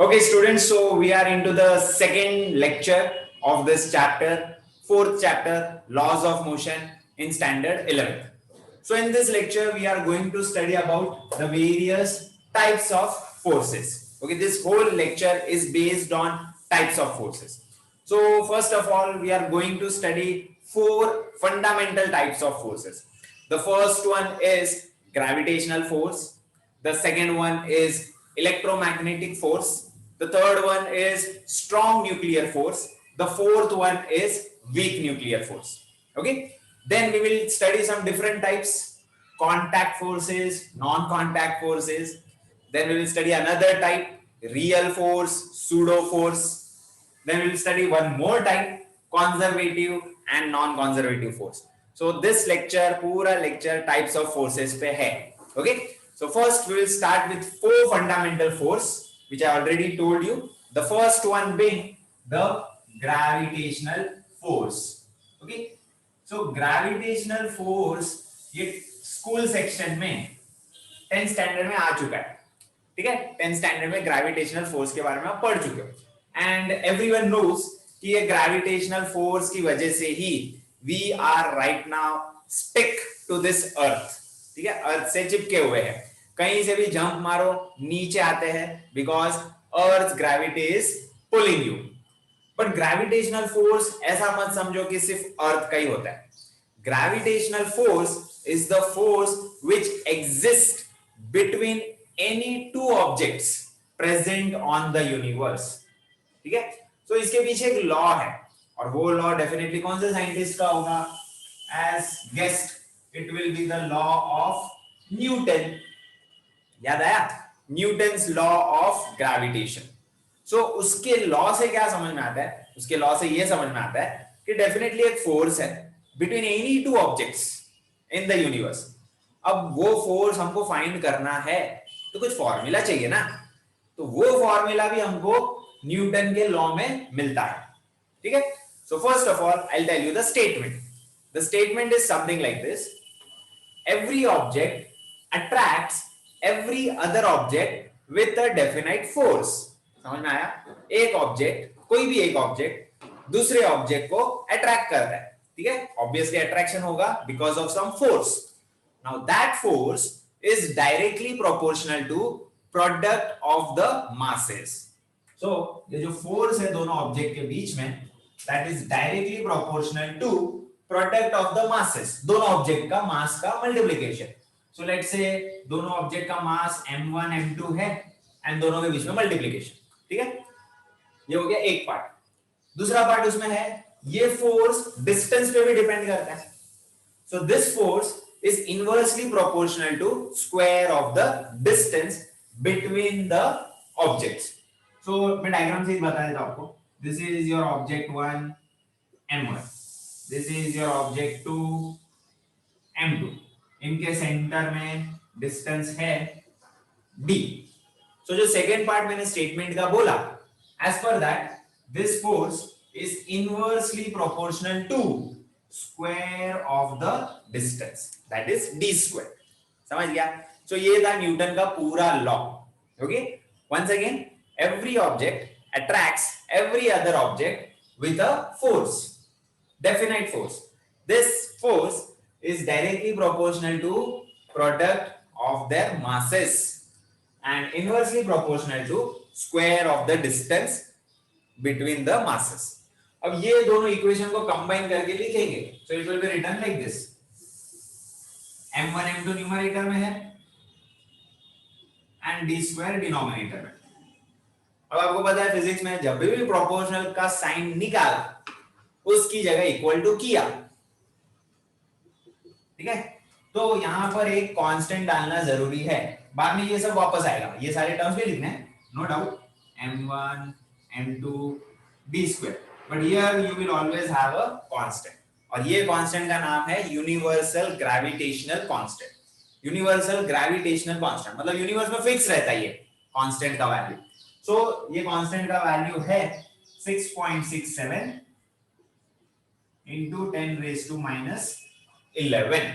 Okay, students, so we are into the second lecture of this chapter, fourth chapter, Laws of Motion in Standard 11th. So in this lecture, we are going to study about the various types of forces. Okay, this whole lecture is based on types of forces. So first of all, we are going to study four fundamental types of forces. The first one is gravitational force. The second one is electromagnetic force. The third one is strong nuclear force. The fourth one is weak nuclear force. Okay. Then we will study some different types: contact forces, non-contact forces. Then we will study another type: real force, pseudo force. Then we will study one more type: conservative and non-conservative force. So this lecture, पूरा lecture types of forces पे है. Okay. So first we will start with four fundamental force, which I already told you. The first one being the gravitational force. Okay. So gravitational force ये school section में 10th standard में आ चुका है. ठीक है, 10th standard में gravitational force के बारे में आप पढ़ चुके हो. एंड एवरीवन नोस कि ये ग्रेविटेशनल फोर्स की वजह से ही we are right now stick to this earth. ठीक है, अर्थ से चिपके हुए हैं. कहीं से भी जंप मारो नीचे आते हैं because earth gravity is pulling you. But gravitational force ऐसा मत समझो कि सिर्फ अर्थ का ही होता है. Gravitational force is the force which exist between any two objects present on the universe. ठीक है, तो इसके पीछे एक लॉ है और वो लॉ डेफिनेटली कौन से साइंटिस्ट का होगा? As guessed it will be the law of Newton. याद आया? Newton's law of gravitation. So उसके लॉ से क्या समझ में आता है? उसके लॉ से ये समझ में आता है कि डेफिनेटली एक फोर्स है between any two objects in the universe. अब वो फोर्स हमको फाइंड करना है तो कुछ फॉर्मूला चाहिए ना. तो वो फॉर्मूला भी हमको न्यूटन के लॉ में मिलता है. ठीक है. So first of all I will tell you the statement. The statement is something like this: every object attracts every other object with a definite force. समझ में आया? एक ऑब्जेक्ट, कोई भी एक ऑब्जेक्ट दूसरे ऑब्जेक्ट को अट्रैक्ट करता है. ठीक है, ऑब्वियसली अट्रैक्शन होगा because of some force. Now that force is directly proportional to product of the masses. So ये जो फोर्स है दोनों ऑब्जेक्ट के बीच में, that is directly proportional to product of the masses. दोनों ऑब्जेक्ट का मास का मल्टीप्लिकेशन. So let's say दोनों ऑब्जेक्ट का मास m1 m2 है एंड दोनों के बीच में मल्टीप्लिकेशन. ठीक है, ये हो गया एक पार्ट. दूसरा पार्ट उसमें है ये फोर्स डिस्टेंस पे भी डिपेंड करता है. So this force is inversely proportional to square of the distance between the objects. So मैं डायग्राम से ही बता देता हूं आपको. This is your object 1 m1. This is your object 2 m2. इनके सेंटर में डिस्टेंस है d. So जो सेकेंड पार्ट मैंने स्टेटमेंट का बोला, as per that this force is inversely proportional to square of the distance, that is d square. समझ गया? So ये था न्यूटन का पूरा law. Okay, once again, every object attracts every other object with a force, definite force. This force is directly proportional to product of their masses and inversely proportional to square of the distance between the masses. अब ये दोनों equation को combine करके लिखेंगे. So it will be written like this: m1 m2 numerator में है and d square denominator में. अब आपको पता है फिजिक्स में जब भी प्रोपोर्शनल का साइन निकाला उसकी जगह इक्वल टू किया. ठीक है, तो यहां पर एक कांस्टेंट डालना जरूरी है. बाद में ये सब वापस आएगा. ये सारे टर्म्स भी लिखने हैं, no doubt. m1 m2 d square. But here you will always have a constant. और ये कांस्टेंट का नाम है universal gravitational constant. Universal gravitational constant मतलब यूनिवर्स में फिक्स रहता है ये कांस्टेंट का वैल्यू. सो ये कांस्टेंट का वैल्यू है 6.67 into 10 raised to minus 11.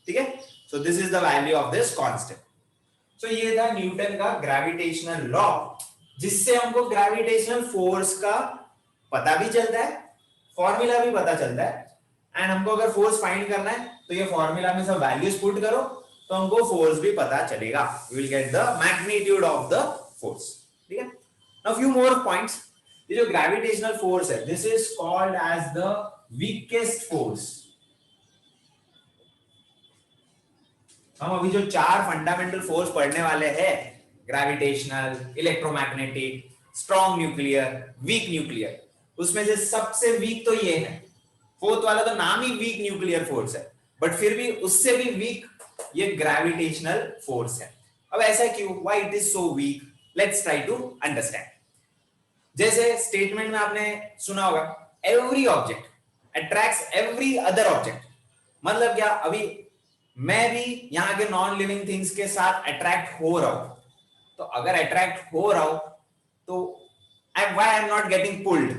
ठीक है, so this is the value of this constant. So ये था न्यूटन का ग्रेविटेशनल लॉ जिससे हमको ग्रेविटेशनल फोर्स का पता भी चलता है, फॉर्मूला भी पता चलता है। एंड हमको अगर फोर्स फाइंड करना है तो ये फॉर्मूला में सब वैल्यूज पुट करो तो हमको फोर्स भी पता चलेगा, we will get the magnitude of the force. ठीक है, नाउ फ्यू मोर पॉइंट्स। ये जो ग्रेविटेशनल फोर्स है, this is called as the weakest force. हम अभी जो 4 फंडामेंटल फोर्स पढ़ने वाले हैं, gravitational, electromagnetic, strong nuclear, weak nuclear, उसमें से सबसे वीक तो ये है। फोर्थ वाला तो नाम ही वीक न्यूक्लियर फोर्स है, बट फिर भी उससे भी वीक ये ग्रेविटेशनल फोर्स है। अब ऐसा क्यों, why it is so weak, let's try to understand. जैसे स्टेटमेंट में आपने सुना होगा, every object attracts every other object. मतलब क्या, अभी मैं भी यहाँ के नॉन लिविंग थिंग्स के साथ अट्रैक्ट हो रहा हूं, तो अगर अट्रैक्ट हो रहा हूं तो why I am not getting pulled,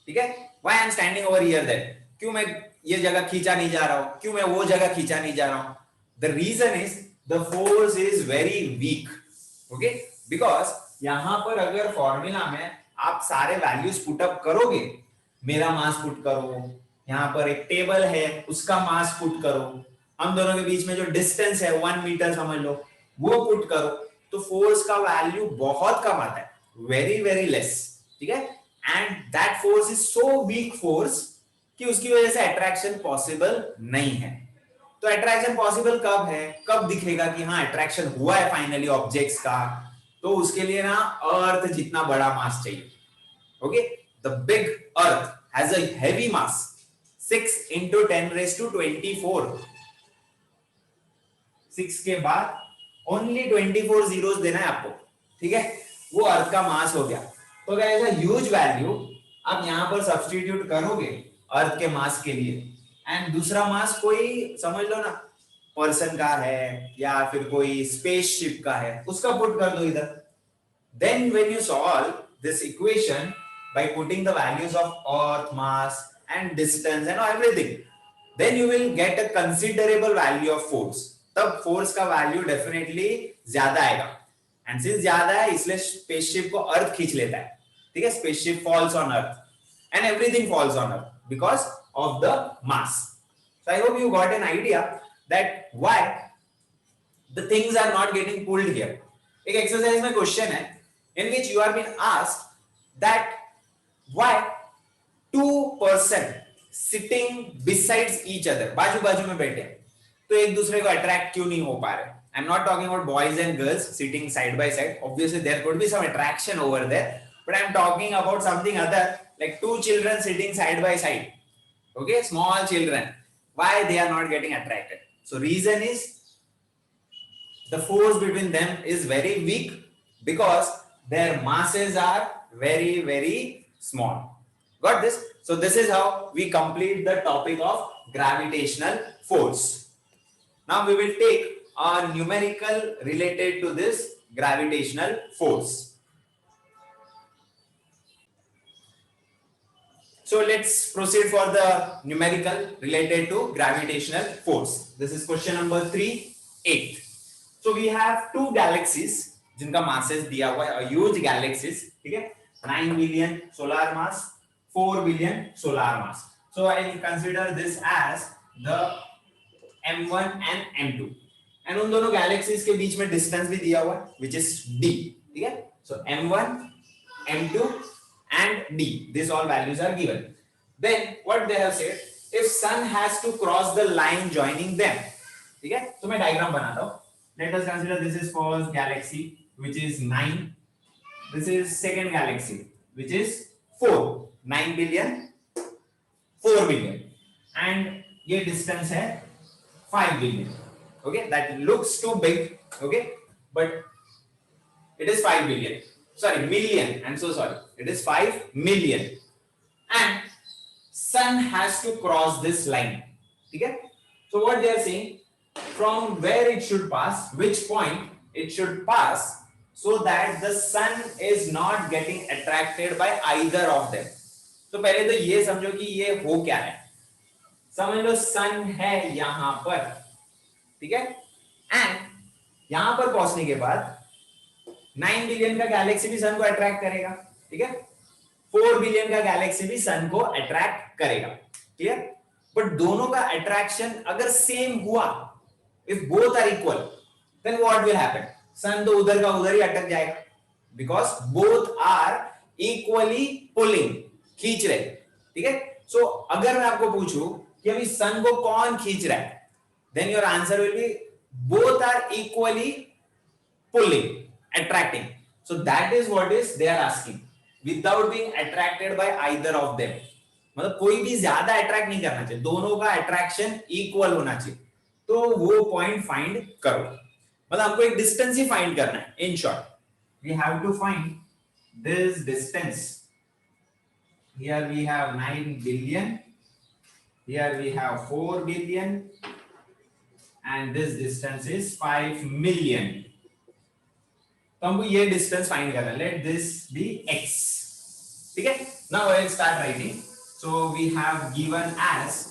ठीक है, why I am standing over here there, क्यों मैं ये जगह खींचा नहीं जा रहा हूं, क्यों मैं वो जगह खींचा नहीं जा रहा हूं। The reason is the force is very weak. Okay, because यहां पर अगर फॉर्मूला में आप सारे वैल्यूज पुट अप करोगे, मेरा मास पुट करो, यहां पर एक टेबल है उसका मास पुट करो, हम दोनों के बीच में जो डिस्टेंस है 1 मीटर समझ लो, वो पुट करो, तो फोर्स का वैल्यू बहुत कम आता है, वेरी वेरी लेस। ठीक है, and that force is so weak force कि उसकी वजह से अट्रैक्शन पॉसिबल नहीं है। तो अट्रैक्शन पॉसिबल कब है, कब दिखेगा कि हाँ अट्रैक्शन हुआ है फाइनली ऑब्जेक्ट्स का, तो उसके लिए ना अर्थ जितना बड़ा मास चाहिए। Okay, the big earth has a heavy mass 6 into 10 raised to 24। 6 के बाद ओनली 24 जीरोस देना है आपको, ठीक है, वो अर्थ का मास हो गया। तो अगर ऐसा ह्यूज वैल्यू आप यहां पर सब्स्टिट्यूट करोगे अर्थ के मास के लिए, एंड दूसरा मास कोई समझ लो ना पर्सन का है या फिर कोई स्पेसशिप का है, उसका पुट कर दो इधर, then when you solve this equation by putting the values of earth mass and distance and everything, then you will get a considerable value of force। तब फोर्स का वैल्यू डेफिनेटली ज्यादा आएगा, एंड सिंस ज्यादा है इसलिए spaceship को अर्थ खींच लेता है। ठीक है, spaceship falls on earth and everything falls on earth because of the mass. So I hope you got an idea that why the things are not getting pulled here. एक एक्सरसाइज में question है in which you are been asked that why two person sitting besides each other, बाजू बाजू में बैठे तो एक दूसरे को अट्रैक्ट क्यों नहीं हो पा रहे। I am not talking about boys and girls sitting side by side, obviously there could be some attraction over there, but I am talking about something other like two children sitting side by side, okay, small children, why they are not getting attracted? So reason is the force between them is very weak because their masses are very very small. Got this? So this is how we complete the topic of gravitational force. Now we will take a numerical related to this gravitational force. So let's proceed for the numerical related to gravitational force. This is question number 3-8. So we have two galaxies जिनका masses दिया हुआ है, huge galaxies, ठीक है, 9 billion solar mass, 4 billion solar mass. So I will consider this as the M1 and M2. And उन दोनों galaxies के बीच में distance भी दिया हुआ है, which is D. ठीक है? So M1, M2 and D. These all values are given. Then what they have said, if sun has to cross the line joining them. ठीक है? तो मैं diagram बनाता हूँ. Let us consider this is first galaxy, which is 9. This is second galaxy, which is 4, 9 billion, 4 billion, and ये distance है 5 billion. Okay, that looks too big. Okay, but it is 5 billion. Sorry, million. I'm so sorry. It is 5 million, and sun has to cross this line. Okay, so what they are saying, from where it should pass, which point it should pass, so that the sun is not getting attracted by either of them. तो पहले तो ये समझो कि ये हो क्या है, समझ लो सन है यहां पर, ठीक है, एंड यहां पर पहुंचने के बाद 9 बिलियन का गैलेक्सी भी सन को अट्रैक्ट करेगा, ठीक है, 4 बिलियन का गैलेक्सी भी सन को अट्रैक्ट करेगा, क्लियर। बट दोनों का अट्रैक्शन अगर सेम हुआ, if both are equal, then what will happen, sun तो उधर का उधर ही अटक जाएगा, because both are equally pulling, खींच रहे, ठीक है। सो अगर मैं आपको पूछूं कि अभी सन को कौन खींच रहा है, then your answer will be both are equally pulling, attracting. So that is what is they are asking, without being attracted by either of them. मतलब कोई भी ज्यादा अट्रैक्ट नहीं करना चाहिए, दोनों का अट्रैक्शन इक्वल होना चाहिए, तो वो पॉइंट फाइंड करो। मतलब हमको एक डिस्टेंस ही फाइंड करना है। In short we have to find this distance. Here we have 9 billion, here we have 4 billion, and this distance is 5 million. तो हमको ये डिस्टेंस फाइंड करना है। लेट दिस बी x, ठीक है। Now I will start writing. So we have given as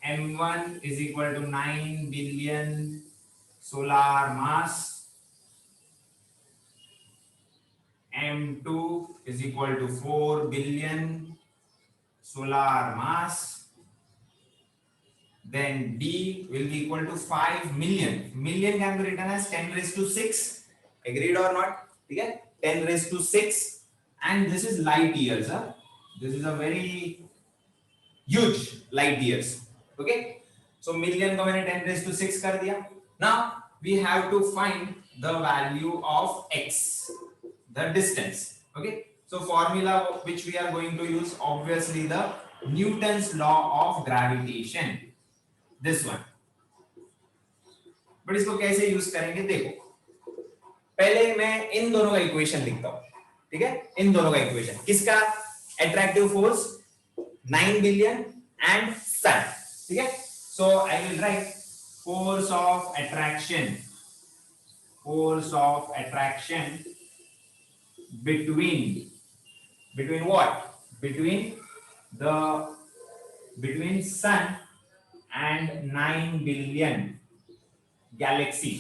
m1 is equal to 9 billion solar mass, m2 is equal to 4 billion solar mass, then D will be equal to 5 million. Million can be written as 10 raised to 6. Agreed or not? ठीक है, 10 raised to 6, and this is light years. This is a very huge light years. Okay, so million को मैंने 10 raised to 6 कर दिया. Now we have to find the value of x, the distance. Okay, so formula which we are going to use, obviously the Newton's law of gravitation. This one. But इसको कैसे use करेंगे देखो, पहले मैं इन दोनों का इक्वेशन लिखता हूं, ठीक है। इन दोनों का इक्वेशन किसका, attractive force 9 billion and sun, ठीक है। So I will write force of attraction, force of attraction between what, between sun and 9 billion galaxy,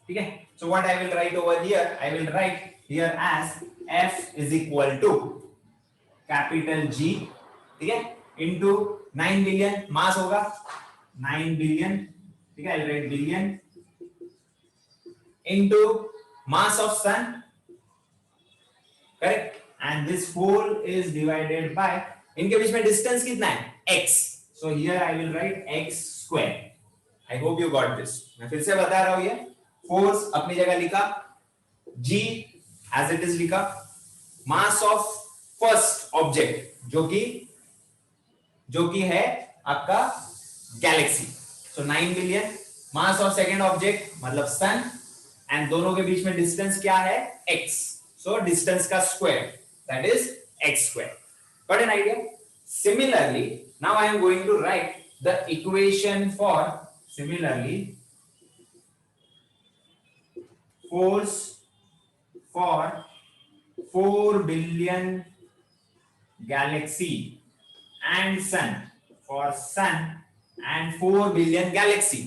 ठीक है। So what I will write over here, I will write here as F is equal to capital G, ठीक है, into 9 billion, मास होगा 9 billion, ठीक है, I will write billion into mass of sun, correct, and this whole is divided by, इनके बीच में distance कितना है, x, so here I will write x square. I hope you got this. मैं फिर से बता रहा हूं, ये फोर्स अपनी जगह लिखा, g as it is लिखा, मास ऑफ फर्स्ट ऑब्जेक्ट जो कि है आपका Galaxy, so 9 billion, mass of second object मतलब सन, एंड दोनों के बीच में डिस्टेंस क्या है, x, so डिस्टेंस का square, that is x square. Got an idea? Similarly, now I am going to write the equation for, similarly, force for 4 billion galaxy and sun, for sun and 4 billion galaxy.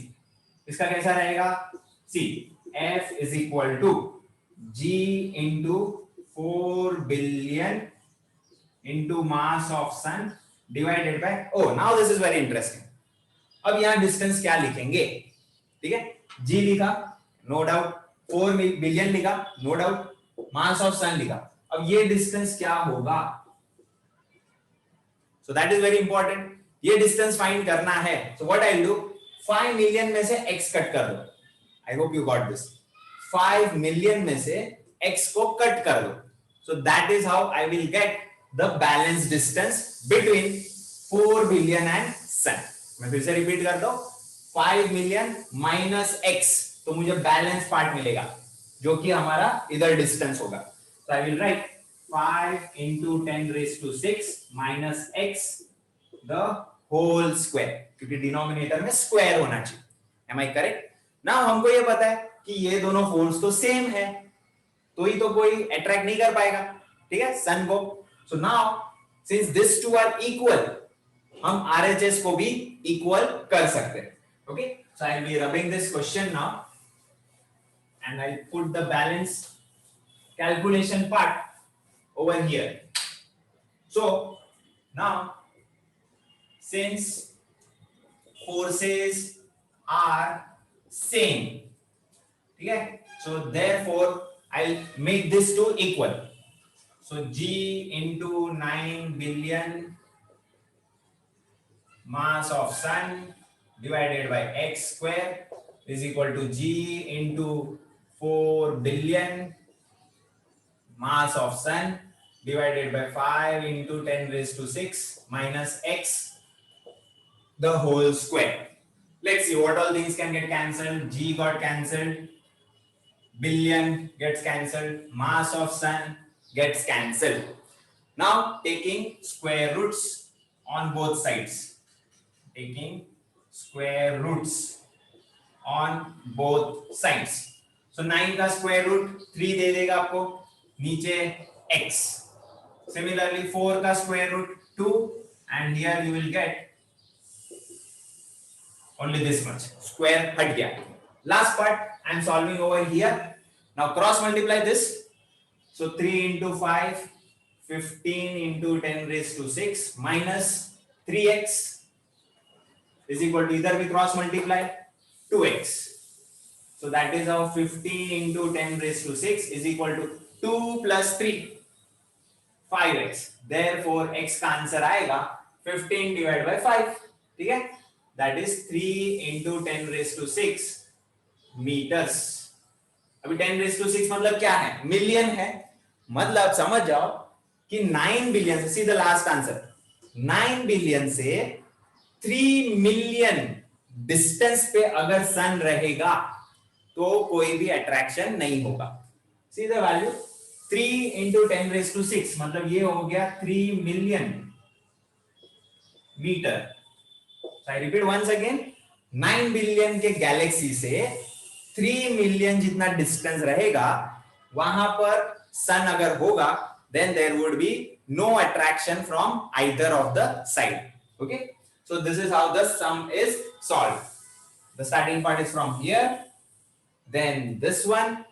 इसका कैसा रहेगा, see, F is equal to G into 4 billion into mass of sun divided by, oh now this is very interesting. अब यहां distance क्या लिखेंगे, ठीक है, G लिखा नो डाउट, 4 बिलियन लिखा नो डाउट, मास ऑफ सन लिखा, अब ये डिस्टेंस क्या होगा, सो दैट इज वेरी इंपॉर्टेंट, ये डिस्टेंस फाइंड करना है। So what I will do, 5 million में से x कट कर दो, आई hope you got this, 5 million में से x को कट कर दो, सो that is how I will get the balance distance between 4 billion and सन। मैं फिर से रिपीट करता हूं, 5 मिलियन माइनस x, तो मुझे बैलेंस पार्ट मिलेगा जो कि हमारा इधर डिस्टेंस होगा, तो आई will right 5 into 10 raised to 6 minus x the whole square, क्योंकि डिनोमिनेटर में स्क्वायर होना चाहिए, am I correct? नाउ हमको ये पता है कि ये दोनों फोर्स तो सेम है, तो ही तो कोई अट्रैक्ट नहीं कर पाएगा, ठीक है, सन को। So now since this two are equal, हम RHS को भी इक्वल कर सकते हैं, okay. So I'll be rubbing this question now, and I'll put the balance calculation part over here. So now, since forces are same, okay, so therefore I'll make this to equal. So G into 9 billion mass of sun divided by x square is equal to G into 4 billion mass of sun divided by 5 into 10 raised to 6 minus x the whole square. Let's see what all things can get cancelled. G got cancelled, billion gets cancelled, mass of sun gets cancelled. Now taking square roots on both sides. Taking square roots on both sides. So 9 का square root 3 दे देगा आपको, नीचे x. Similarly 4 का square root 2, and here you will get only this much. Square हट गया. Last part I am solving over here. Now cross multiply this. So 3 into 5, 15 into 10 raised to 6 minus 3x is equal to, either we cross multiply, 2x. So that is how 15 into 10 raised to 6 is equal to 2 plus 3, 5x. Therefore x का answer आएगा 15 divided by 5. ठीक है? That is 3 into 10 raised to 6 meters. अभी 10 raised to 6 मतलब क्या है? Million है. मतलब समझ जाओ कि 9 बिलियन से, see the last answer, 9 billion से 3 मिलियन डिस्टेंस पे अगर सन रहेगा तो कोई भी अट्रैक्शन नहीं होगा. See the value 3 into 10 raised to 6 मतलब ये हो गया 3 million metre. So I repeat once again, 9 billion के गैलेक्सी से 3 मिलियन जितना डिस्टेंस रहेगा, वहां पर सन अगर होगा, then there would be no attraction from either of the side. Okay, so this is how the sum is solved. The starting part is from here, then this one,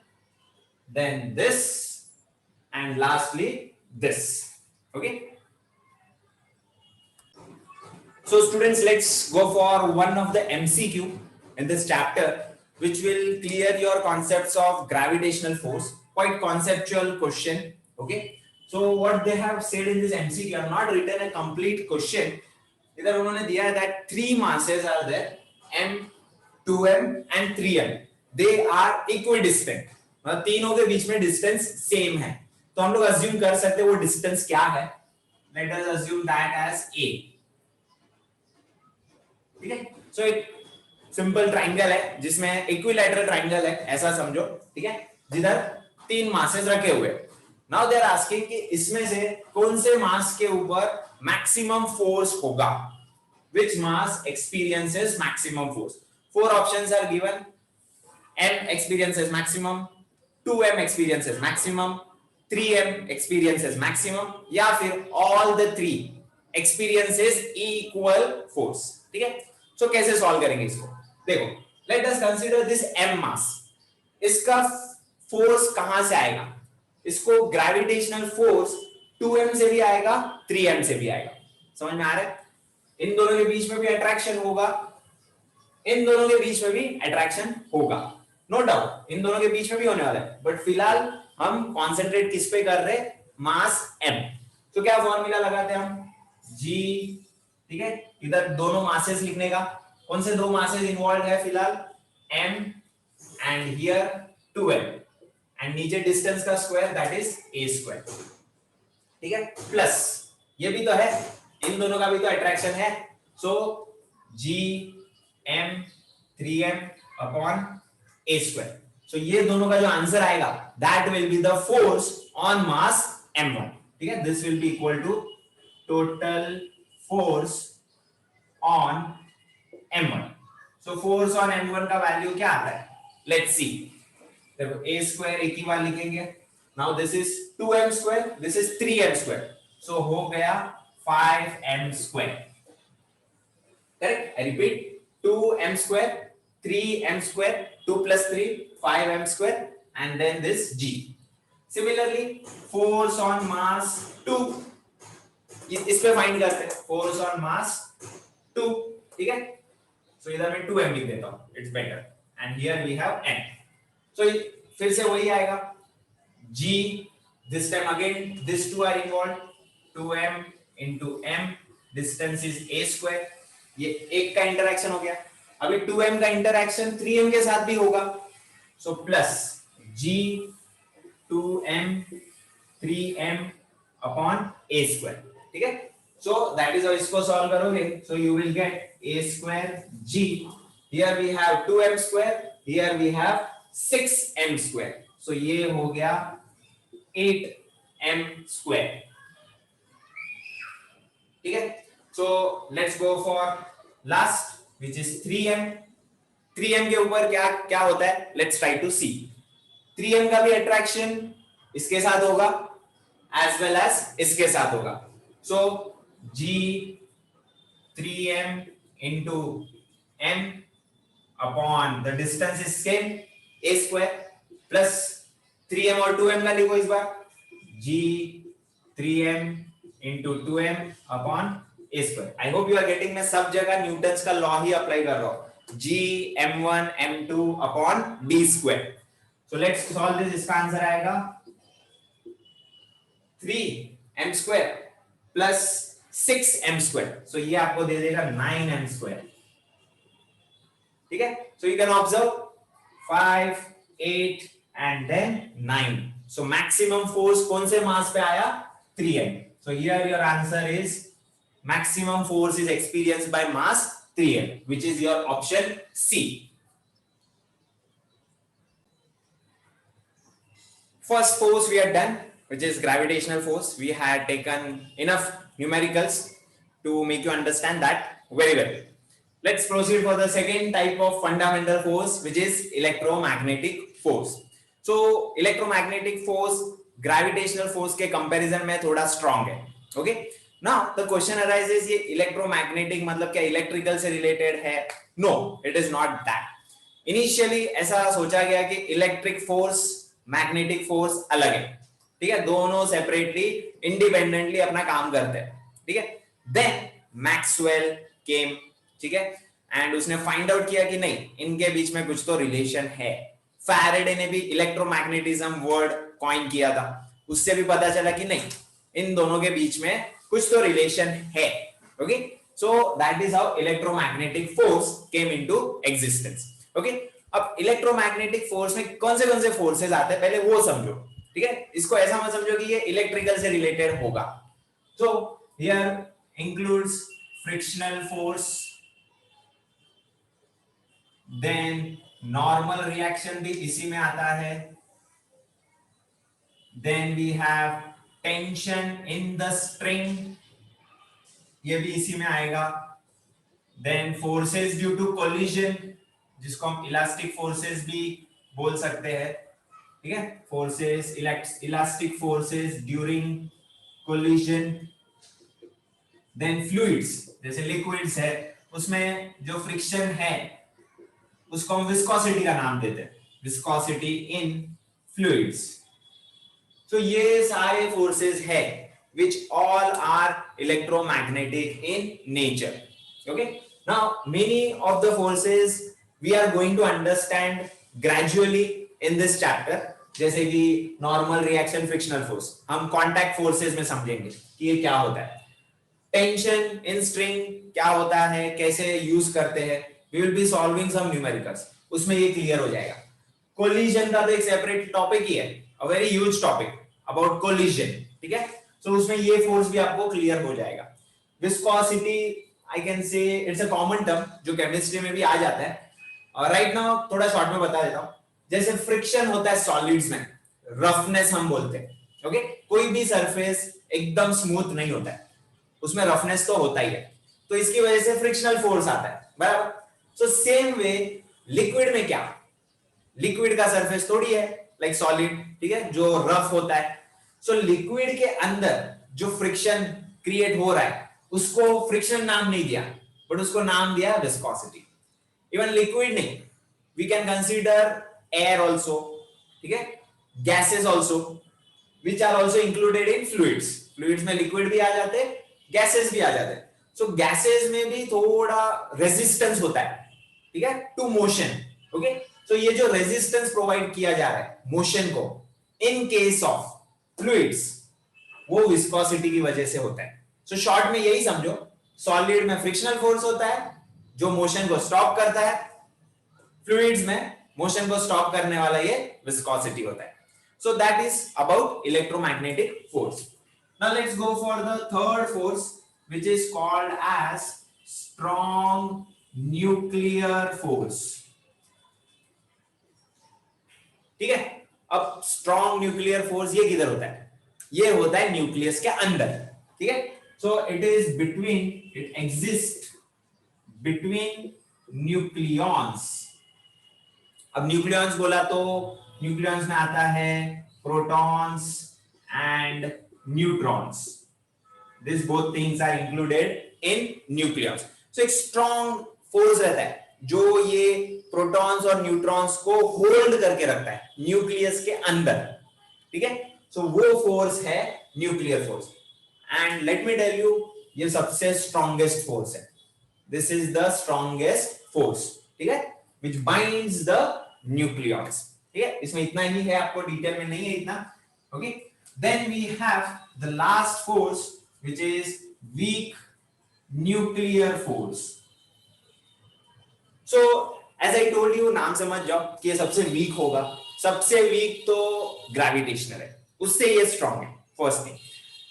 then this, and lastly this. Okay, so students, let's go for one of the MCQ in this chapter, which will clear your concepts of gravitational force. Quite conceptual question. Okay, so what they have said in this MCQ, have not written a complete question. इधर उन्होंने दिया that 3 masses are there, m, 2m and 3m. They are equidistant. मतलब तीनों के बीच में distance same है. तो हम लोग assume कर सकते हैं वो distance क्या है. Let us assume that as a. ठीक है? So एक simple triangle है जिसमें equilateral triangle है, ऐसा समझो. ठीक है? जिधर 3 masses रखे हुए. Now they are asking कि इसमें से कौन से मास के ऊपर maximum force होगा. Which mass experiences maximum force? 4 options are given. M experiences maximum, 2m experiences maximum, 3m experiences maximum, या फिर all the 3 experiences equal force. ठीक है? So कैसे solve करेंगे इसको? देखो, let us consider this m mass. इसका force कहां से आएगा? इसको ग्रेविटेशनल फोर्स 2m से भी आएगा, 3m से भी आएगा. समझ में आ रहा है? इन दोनों के बीच में भी अट्रैक्शन होगा, इन दोनों के बीच में भी अट्रैक्शन होगा, नो डाउट इन दोनों के बीच में भी होने वाला है. बट फिलहाल हम कॉन्सेंट्रेट किस पे कर रहे? मास m. तो क्या फॉर्मूला लगाते हैं हम? g. ठीक है, इधर दोनों मासेस लिखने का. कौन से दो मासेस इन्वॉल्व है फिलहाल? m and here 2m. And नीचे डिस्टेंस का square, that is a square. ठीक है, प्लस ये भी तो है, इन दोनों का भी तो अट्रैक्शन है. So g m 3m upon a square. सो ये दोनों का जो आंसर आएगा, that will be the force on mass m1. ठीक है, this will be equal to total force on m1. So force on m1 का वैल्यू क्या आता है? Let's see. देखो a स्क्वायर एक ही बार लिखेंगे. Now this is 2m square, this is 3m square. So हो गया 5m square. Correct? I repeat, 2m square 3m square, 2 plus 3, 5m square, and then this g. Similarly, force on mass 2, इस पे find करते हैं, force on mass 2, ठीक है? So इधर मैं 2m लिख देता हूँ, it's better. And here we have n. So फिर से वही आएगा, g, this time again this two are involved, 2m into m, distance is a square. ये एक का इंटरैक्शन हो गया. अभी 2m का इंटरैक्शन 3m के साथ भी होगा, so plus g 2m 3m upon a square, ठीक है? So that is how इसको सॉल्व करोगे, so you will get a square g, here we have 2m square, here we have 6m square, so ये हो गया 8m square, ठीक है? So let's go for last, which is 3m. 3m के ऊपर क्या क्या होता है, let's try to see. 3m का भी अट्रैक्शन इसके साथ होगा as well as इसके साथ होगा. So g 3m into m upon the distance is same, a square, plus 3m और 2m का लिखो इस बार, g 3m into 2m upon a square. I hope you are getting, मैं सब जगह न्यूटन्स का लॉ ही अप्लाई कर रहा हूं, g m1 m2 upon d square. So let's solve this. इसका आंसर आएगा 3m square plus 6m square. So ये आपको दे देगा 9m square, ठीक है? So you can observe 5, 8 and then 9. So maximum force कौन से मास पे आया, 3m. So here your answer is maximum force is experienced by mass 3m, which is your option C. First force we are done, which is gravitational force. We had taken enough numericals to make you understand that very well. Let's proceed for the second type of fundamental force, which is electromagnetic force. So electromagnetic force gravitational force के comparison में थोड़ा strong है, okay? Now the question arises, ये electromagnetic मतलब क्या electrical से related है? No, it is not that. Initially ऐसा सोचा गया कि electric force, magnetic force अलग है, ठीक है? दोनों separately, independently अपना काम करते हैं, ठीक है? Then Maxwell came, ठीक है? And उसने find out किया कि नहीं, इनके बीच में कुछ तो relation है. फैराडे ने भी इलेक्ट्रोमैग्नेटिज्म वर्ड कॉइन किया था, उससे भी पता चला कि नहीं, इन दोनों के बीच में कुछ तो रिलेशन है, okay? So that is how electromagnetic force came into existence, okay? अब इलेक्ट्रोमैग्नेटिक फोर्स में कौन से फोर्सेस आते हैं पहले वो समझो, ठीक है? इसको ऐसा मत समझो कि ये इलेक्ट्रिकल से रिलेटेड होगा. So here includes frictional force, then normal reaction भी इसी में आता है, then we have tension in the string, ये भी इसी में आएगा, then forces due to collision, जिसको हम इलास्टिक फोर्सेस भी बोल सकते हैं, ठीक है? Forces, elastic forces during collision, then fluids, जैसे लिक्विड्स है उसमें जो फ्रिक्शन है उसको हम विस्कोसिटी का नाम देते हैं, विस्कोसिटी इन फ्लूइड्स. तो ये सारे फोर्सेस है which all are electromagnetic in nature, okay? Now many of the forces we are going to understand gradually in this chapter, जैसे कि नॉर्मल रिएक्शन, फ्रिक्शनल फोर्स हम कांटेक्ट फोर्सेस में समझेंगे कि ये क्या होता है, टेंशन इन स्ट्रिंग क्या होता है, कैसे यूज करते हैं, we will be solving some numericals, उसमें ये क्लियर हो जाएगा. कोलिजन का तो एक सेपरेट टॉपिक ही है, a very huge topic about collision, ठीक है? So उसमें ये फोर्स भी आपको क्लियर हो जाएगा. Viscosity I can say it's a common term जो केमिस्ट्री में भी आ जाता है, और राइट नाउ थोड़ा शॉर्ट में बता देता हूँ. जैसे फ्रिक्शन होता है सॉलिड्स में, रफनेस हम बोलते हैं, ओके? कोई भी सरफेस एकदम स्मूथ नहीं होता है, उसमें रफनेस तो होता ही है, तो इसकी वजह से फ्रिक्शनल फोर्स आता है, बराबर? सो सेम वे लिक्विड में क्या, लिक्विड का सरफेस थोड़ी है लाइक सॉलिड, ठीक है, जो रफ होता है. सो लिक्विड के अंदर जो फ्रिक्शन क्रिएट हो रहा है उसको फ्रिक्शन नाम नहीं दिया, बट उसको नाम दिया विस्कोसिटी. इवन लिक्विड नहीं, we can consider air also, ठीक है, gases also which are also included in fluids. Fluids में लिक्विड भी आ जाते, गैसेस भी आ जाते। सो गैसेस में भी थोड़ा रेजिस्टेंस होता है, ठीक है, टू मोशन। ओके, तो ये जो रेजिस्टेंस प्रोवाइड किया जा रहा है मोशन को इन केस ऑफ फ्लूइड्स, वो विस्कोसिटी की वजह से होता है। सो शॉर्ट में यही समझो, सॉलिड में फ्रिक्शनल फोर्स होता है जो मोशन को स्टॉप करता है, फ्लूइड्स में मोशन को स्टॉप करने वाला ये विस्कोसिटी होता है। So that is about electromagnetic force. Now let's go for the third force which is called as strong nuclear force. ठीक है, अब स्ट्रॉन्ग न्यूक्लियर फोर्स ये किधर होता है? ये होता है न्यूक्लियस के अंदर, ठीक है। So it is between, it exist between nucleons. अब न्यूक्लियॉन्स बोला तो न्यूक्लियॉन्स में आता है protons and neutrons. This both things are included in nucleons. So एक स्ट्रॉन्ग फोर्स रहता है जो ये प्रोटॉन्स और न्यूट्रॉन्स को होल्ड करके रखता है न्यूक्लियस के अंदर, ठीक है। सो वो फोर्स है nuclear force. And let me tell you, ये सबसे स्ट्रॉन्गेस्ट फोर्स है। This is the strongest force, ठीक है, व्हिच बाइंड्स द न्यूक्लियॉन्स, ठीक है। इसमें इतना ही है, आपको डिटेल में नहीं है इतना। Okay, then we have the last force which is weak nuclear force. So as I told you, नाम समझ जाओ कि ये सबसे वीक होगा। सबसे वीक तो ग्रेविटेशनल है, उससे ये स्ट्रॉन्ग है, फर्स्ट थिंग।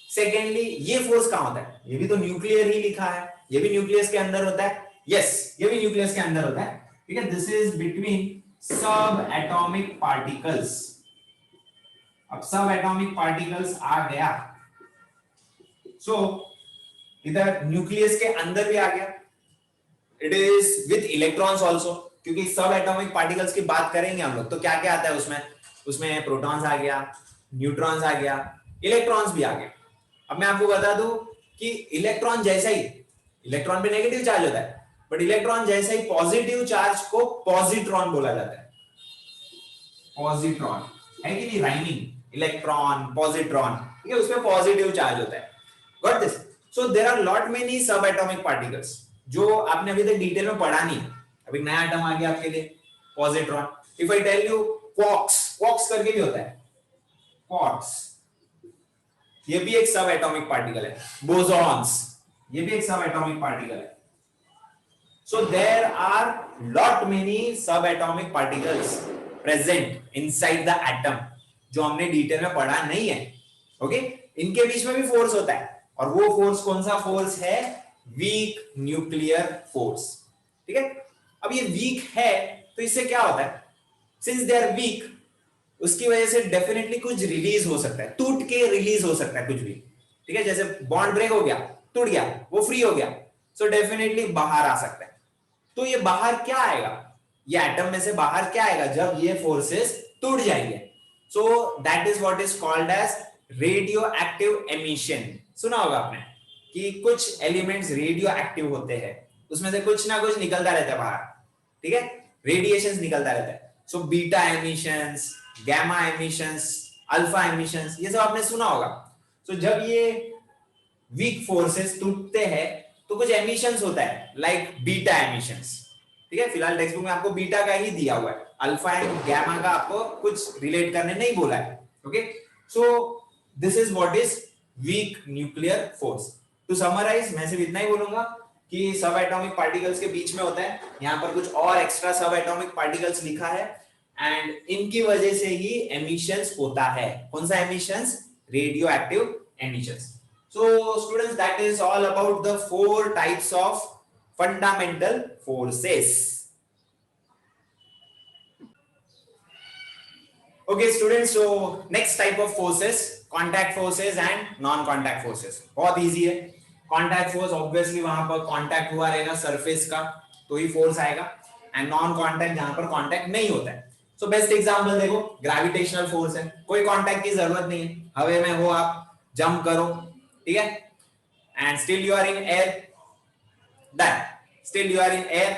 सेकेंडली, ये फोर्स कहां होता है? ये भी तो न्यूक्लियर ही लिखा है, ये भी न्यूक्लियस के अंदर होता है। यस, ये भी न्यूक्लियस के अंदर होता है, ठीक है। दिस इज बिटवीन सब एटॉमिक पार्टिकल्स। अब सब एटॉमिक पार्टिकल्स आ गया, सो इधर न्यूक्लियस के अंदर भी आ गया। It is with electrons also, क्योंकि सब एटॉमिक पार्टिकल्स की बात करेंगे हम लोग तो क्या क्या आता है उसमें? उसमें प्रोटॉन्स आ गया, न्यूट्रॉन्स आ गया, इलेक्ट्रॉन्स भी आ गए। अब मैं आपको बता दूं कि इलेक्ट्रॉन जैसा ही, इलेक्ट्रॉन पे नेगेटिव चार्ज होता है, बट इलेक्ट्रॉन जैसा ही पॉजिटिव चार्ज को पॉजिट्रॉन बोला जाता है। पॉजिट्रॉन है कि नहीं, राइमिंग, इलेक्ट्रॉन पॉजिट्रॉन, ठीक है, उसमें पॉजिटिव चार्ज होता है। Got this? So there are lot many sub atomic particles जो आपने अभी तक डिटेल में पढ़ा नहीं। अभी नया एटम आ गया आपके लिए, positron. If I tell you quarks, quarks करके भी होता है, क्वार्क्स, ये भी एक सब एटॉमिक पार्टिकल है। बोसॉन्स, ये भी एक सब एटॉमिक पार्टिकल है। So there are lot many sub atomic particles present inside the atom, जो हमने डिटेल में पढ़ा नहीं है। ओके, इनके बीच में भी फोर्स होता है, और वो फोर्स कौन सा फोर्स है? वीक न्यूक्लियर फोर्स, ठीक है। अब ये वीक है तो इससे क्या होता है? सिंस दे आर वीक, उसकी वजह से डेफिनेटली कुछ रिलीज हो सकता है, टूट के रिलीज हो सकता है कुछ भी, ठीक है। जैसे बॉन्ड ब्रेक हो गया, टूट गया, वो फ्री हो गया, सो डेफिनेटली बाहर आ सकता है। तो ये बाहर क्या आएगा? ये एटम में से बाहर क्या आएगा जब ये फोर्सेस टूट जाएंगे? So that is what is called as radio active emission. सुना होगा आपने कि कुछ एलिमेंट्स रेडियो एक्टिव होते हैं, उसमें से कुछ ना कुछ निकलता रहता है बाहर, ठीक है, रेडिएशंस निकलता रहता है। So beta emissions, gamma emissions, alpha emissions, ये सब आपने सुना होगा। सो जब ये वीक फोर्सेस टूटते हैं तो कुछ एमिशंस होता है, लाइक बीटा एमिशंस, ठीक है। फिलहाल टेक्स्ट बुक में आपको बीटा का ही दिया हुआ है, अल्फा एंड गैमा का आपको कुछ रिलेट करने नहीं बोला है। Okay, so this is what is weak nuclear force. To summarize, मैं सिर्फ इतना ही बोलूंगा कि सब एटॉमिक पार्टिकल्स के बीच में होता है, यहाँ पर कुछ और एक्स्ट्रा सब एटॉमिक पार्टिकल्स लिखा है, एंड इनकी वजह से ही एमिशंस होता है। कौन सा emissions? Radio active emissions. So students, that is all about the 4 types of fundamental forces. Okay students, so next type of forces, contact forces and non-contact forces. बहुत easy है। contact force obviously वहां पर contact हुआ रहेगा surface का तो ही force आएगा, and non-contact जहां पर contact नहीं होता है। So best example देखो, gravitational force है, कोई contact की जरूरत नहीं है, हवा में हो आप jump करो, ठीक है, and still you are in air, that still you are in air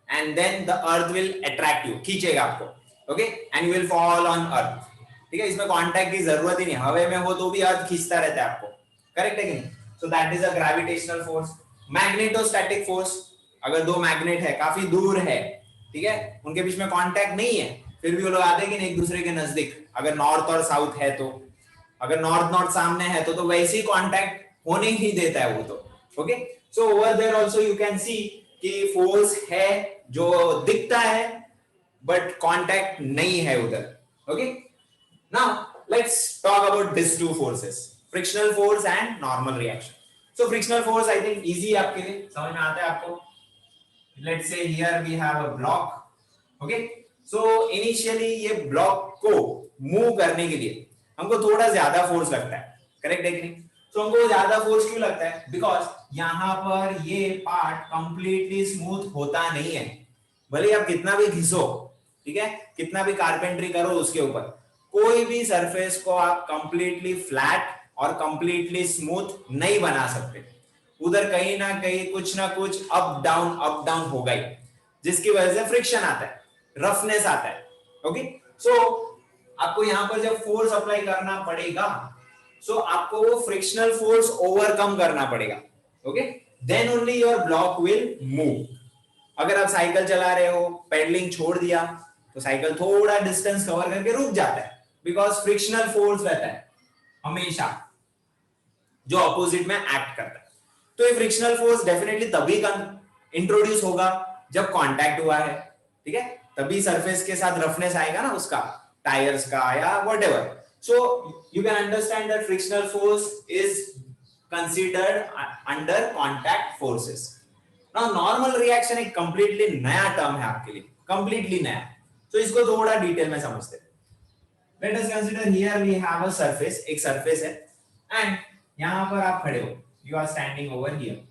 and then the earth will attract you, खींचेगा आपको, okay, and you will fall on earth. ठीक है, इसमें कांटेक्ट की जरूरत ही नहीं, हवा में हो तो भी अर्थ खींचता रहता है आपको, करेक्ट है कि नहीं? सो that is a gravitational force. Magnetostatic force, अगर दो मैग्नेट है, काफी दूर है, ठीक है, उनके बीच में कांटेक्ट नहीं है, फिर भी वो लोग आते हैं कि नहीं एक दूसरे के नजदीक, अगर नॉर्थ और साउथ है तो, अगर नॉर्थ नॉर्थ सामने है तो वैसे ही कांटेक्ट होने ही देता है वो तो, okay. So over there also you can see कि फोर्स है जो दिखता है बट कांटेक्ट नहीं है उधर, okay. Now let's talk about this two forces, frictional force and normal reaction. So frictional force I think easy है आपके लिए, समझ में आता है आपको. Let's say here we have a block, okay. So initially ये ब्लॉक को मूव करने के लिए हमको थोड़ा ज्यादा फोर्स लगता है, करेक्ट है कि नहीं? तो हमको ज्यादा फोर्स क्यों लगता है? बिकॉज यहाँ पर ये पार्ट कंप्लीटली स्मूथ होता नहीं है, भले आप कितना भी घिसो, ठीक है, कितना भी कारपेंट्री करो उसके ऊपर, कोई भी सरफेस को आप कंप्लीटली फ्लैट और कंप्लीटली स्मूथ नहीं बना सकते. उधर कहीं ना कुछ अप डाउन होगा ही, जिसकी वजह से फ्रिक्शन आता है, रफनेस आता है, ओके. सो आपको यहां पर जब फोर्स अप्लाई करना पड़ेगा, सो आपको वो फ्रिक्शनल फोर्स ओवरकम करना पड़ेगा, okay. Then only your block will move. अगर आप साइकिल चला रहे हो, पेडलिंग छोड़ दिया तो साइकिल थोड़ा डिस्टेंस कवर करके रुक जाता है, बिकॉज फ्रिक्शनल फोर्स रहता है हमेशा जो अपोजिट में एक्ट करता है. तो ये फ्रिक्शनल फोर्स डेफिनेटली तभी इंट्रोड्यूस होगा जब कांटेक्ट हुआ है, ठीक है, तभी सरफेस के साथ रफनेस आएगा ना उसका, टायर्स का या whatever. So you can understand that frictional force is considered under contact forces. Now normal reaction एक कंप्लीटली नया टर्म है आपके लिए, कंप्लीटली नया. तो इसको थोड़ा डिटेल में समझते हैं. Let us consider here we have a surface, एक सरफेस है एंड यहां पर आप खड़े हो, you are standing over here.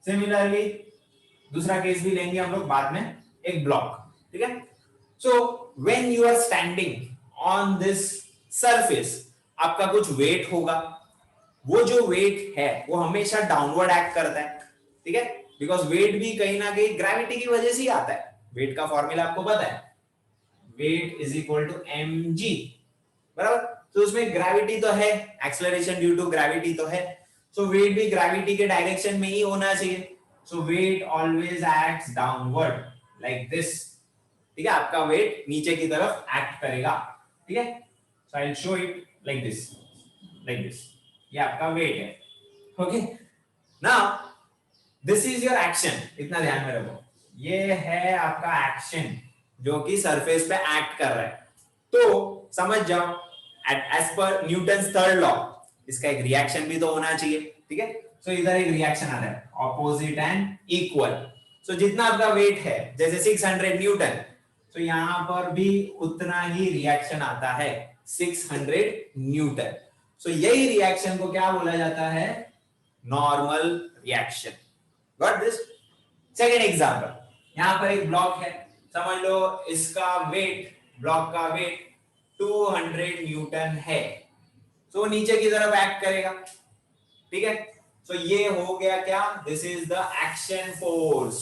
Similarly दूसरा केस भी लेंगे हम लोग बाद में, एक ब्लॉक, ठीक है. So when you are standing on this surface, आपका कुछ वेट होगा, वो जो वेट है वो हमेशा डाउनवर्ड एक्ट करता है, ठीक है, बिकॉज वेट भी कहीं ना कहीं ग्रेविटी की वजह से ही आता है. वेट का फॉर्मूला आपको पता है, weight is equal to mg, बराबर. तो उसमें ग्रेविटी तो है, एक्सेलरेशन ड्यू टू ग्रेविटी तो है, सो वेट भी ग्रेविटी के डायरेक्शन में ही होना चाहिए. So weight always acts downward like this, ठीक है, आपका वेट नीचे की तरफ एक्ट करेगा, ठीक है. So I will show it like this, like this, ये आपका वेट है, okay. Now this is your action, इतना ध्यान में रखो, ये है आपका एक्शन जो कि सरफेस पे एक्ट कर रहा है. तो समझ जाओ, as per Newton's third law इसका एक रिएक्शन भी तो होना चाहिए, ठीक है. सो इधर एक रिएक्शन आता है, ऑपोजिट एंड इक्वल. सो जितना आपका वेट है, जैसे 600 न्यूटन, तो यहां पर भी उतना ही रिएक्शन आता है, 600 न्यूटन. सो यही रिएक्शन को क्या बोला जाता है? Normal reaction. Got this? Second example, यहां पर एक ब्लॉक है, समझ लो इसका वेट, ब्लॉक का वेट 200 न्यूटन है. सो नीचे की तरफ एक्ट करेगा, ठीक है. सो ये हो गया क्या? This is the action force.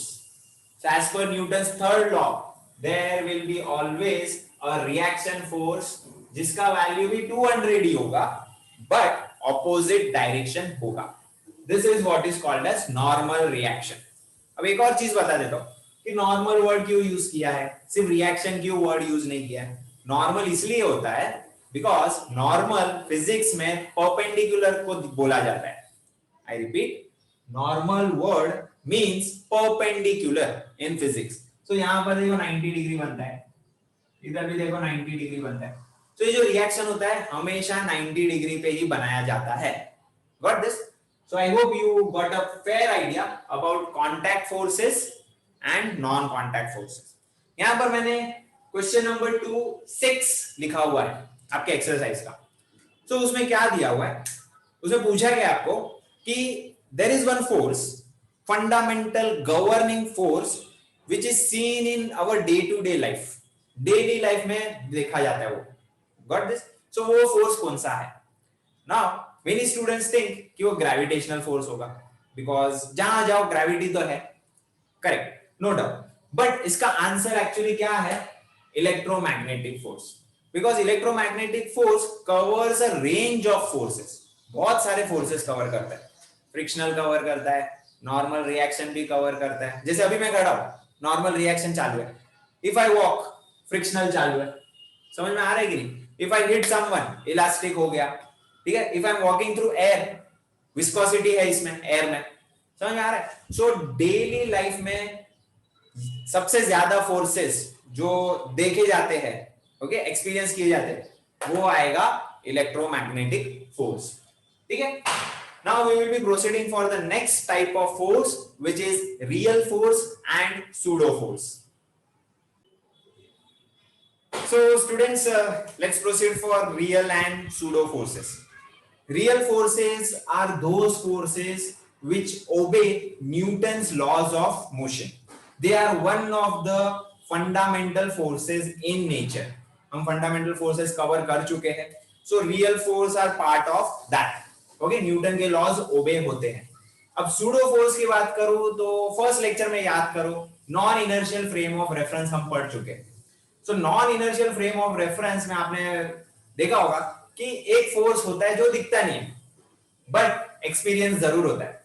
So as per Newton's third law there will be always a reaction force जिसका वैल्यू भी 200 ही होगा बट ऑपोजिट डायरेक्शन होगा. This is what is called as normal reaction. अब एक और चीज बता देता हूं कि नॉर्मल वर्ड क्यों यूज किया है, सिर्फ रिएक्शन क्यों वर्ड यूज नहीं किया है. नॉर्मल इसलिए होता है बिकॉज नॉर्मल फिजिक्स में परपेंडिकुलर को बोला जाता है. I repeat, normal word means perpendicular in physics. So यहां पर देखो 90 डिग्री बनता है, इधर भी देखो 90 डिग्री बनता है. तो ये जो रिएक्शन होता है हमेशा 90 डिग्री पे ही बनाया जाता है. Got this? So I hope you got a fair idea about contact forces and non-contact forces. यहाँ पर मैंने क्वेश्चन नंबर 2-6 लिखा हुआ है आपके एक्सरसाइज का. तो उसमें क्या दिया हुआ है, उसमें पूछा गया आपको कि there is one force, fundamental governing force which is seen in our day-to-day life. Daily life में देखा जाता है वो. Got this? So वो फोर्स कौन सा है? Now many students think कि वो ग्रेविटेशनल फोर्स होगा बिकॉज जहां जाओ ग्रेविटी तो है, करेक्ट, नो डाउट. बट इसका आंसर एक्चुअली क्या है? Electromagnetic force, because electromagnetic force covers a range of forces, बहुत सारे फोर्सेस कवर करता है। फ्रिक्शनल कवर करता है, नॉर्मल रिएक्शन भी कवर करता है। जैसे अभी मैं खड़ा हूं, नॉर्मल रिएक्शन चालू है, इफ आई वॉक फ्रिक्शनल चालू है, समझ में आ रहा है कि नहीं? If I hit someone, elastic हो गया, ठीक है। If I am walking through air, viscosity है इसमें, एयर में, समझ में आ रहा है? सो डेली लाइफ में सबसे ज्यादा फोर्सेस जो देखे जाते हैं, ओके, एक्सपीरियंस किए जाते हैं, वो आएगा इलेक्ट्रोमैग्नेटिक फोर्स, ठीक है। Now we will be proceeding for the next type of force, which is real force and pseudo force. So students, let's proceed for real and pseudo forces. Real forces are those forces which obey Newton's laws of motion. They are one of the fundamental forces in nature. हम fundamental forces cover कर चुके हैं. So real force are part of that. Okay, Newton के laws ओबे होते हैं। अब pseudo force की बात करूं तो फर्स्ट लेक्चर में याद करो, non inertial frame of reference हम पढ़ चुके हैं। So non inertial frame of reference में आपने देखा होगा कि एक फोर्स होता है जो दिखता नहीं है बट एक्सपीरियंस जरूर होता है।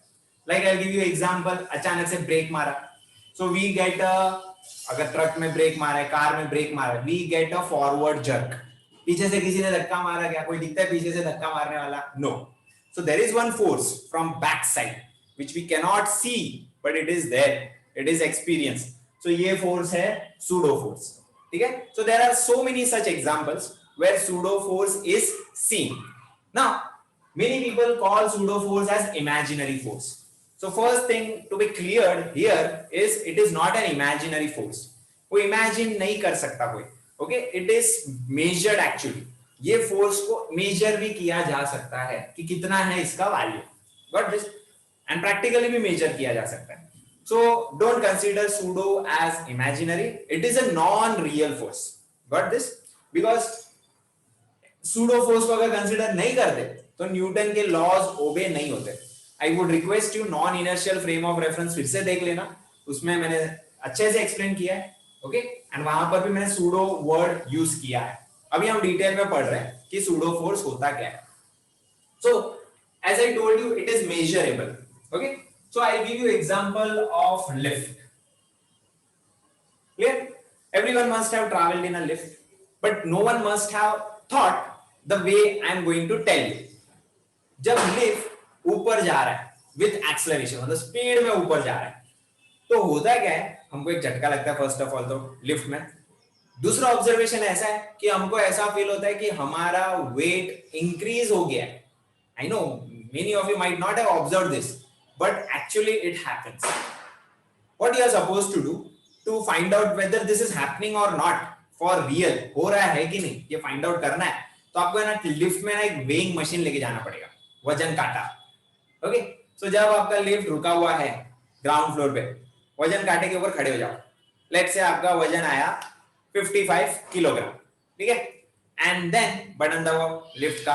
Like I give you example, अचानक से ब्रेक मारा, सो वी गेट अ, अगर ट्रक में ब्रेक मारा है, कार में ब्रेक मारा है, we get a forward jerk. पीछे से किसी ने धक्का मारा, क्या कोई दिखता है पीछे से धक्का मारने वाला? No. So there is one force from back side which we cannot see, but it is there. It is experience. So ये force है pseudo force. ठीक है? So there are so many such examples where pseudo force is seen. Now many people call pseudo force as imaginary force. So first thing to be cleared here is it is not an imaginary force. कोई imagine नहीं कर सकता कोई. Okay? It is measured actually. ये force को measure भी किया जा सकता है कि कितना है इसका value, got this? And practically भी मेजर किया जा सकता है। So don't consider pseudo as imaginary, it is a non real force, got this? Because pseudo force को अगर कंसीडर नहीं करते तो न्यूटन के लॉज ओबे नहीं होते। I would request you, non inertial frame of reference फिर से देख लेना, उसमें मैंने अच्छे से एक्सप्लेन किया है, ओके। एंड वहां पर भी मैंने सूडो वर्ड यूज किया है। अभी हम डिटेल में पढ़ रहे हैं कि सूडो फोर्स होता क्या है। So as I told you, it is measurable, okay. So I give you example of lift. Clear? Everyone must have travelled in a lift, but no one must have thought the way I am going to tell you. जब lift ऊपर जा रहा है with acceleration, मतलब speed में ऊपर जा रहा है, तो होता क्या है, हमको एक झटका लगता है फर्स्ट ऑफ ऑल तो लिफ्ट में। दूसरा ऑब्जर्वेशन ऐसा है कि हमको ऐसा फील होता है कि हमारा वेट इंक्रीज हो गया है। I know many of you might not have observed this, but actually it happens. What you are supposed to do to find out whether this is happening or not, for real हो रहा है कि नहीं, ये find out करना है तो आपको ना लिफ्ट में ना एक वेइंग मशीन लेके जाना पड़ेगा, वजन काटा, ओके। सो जब आपका लिफ्ट रुका हुआ है ग्राउंड फ्लोर पे, वजन काटे के ऊपर खड़े हो जाओ। लेट्स से आपका वजन आया 55 किलोग्राम, ठीक है। एंड देन बटन दबाओ लिफ्ट का,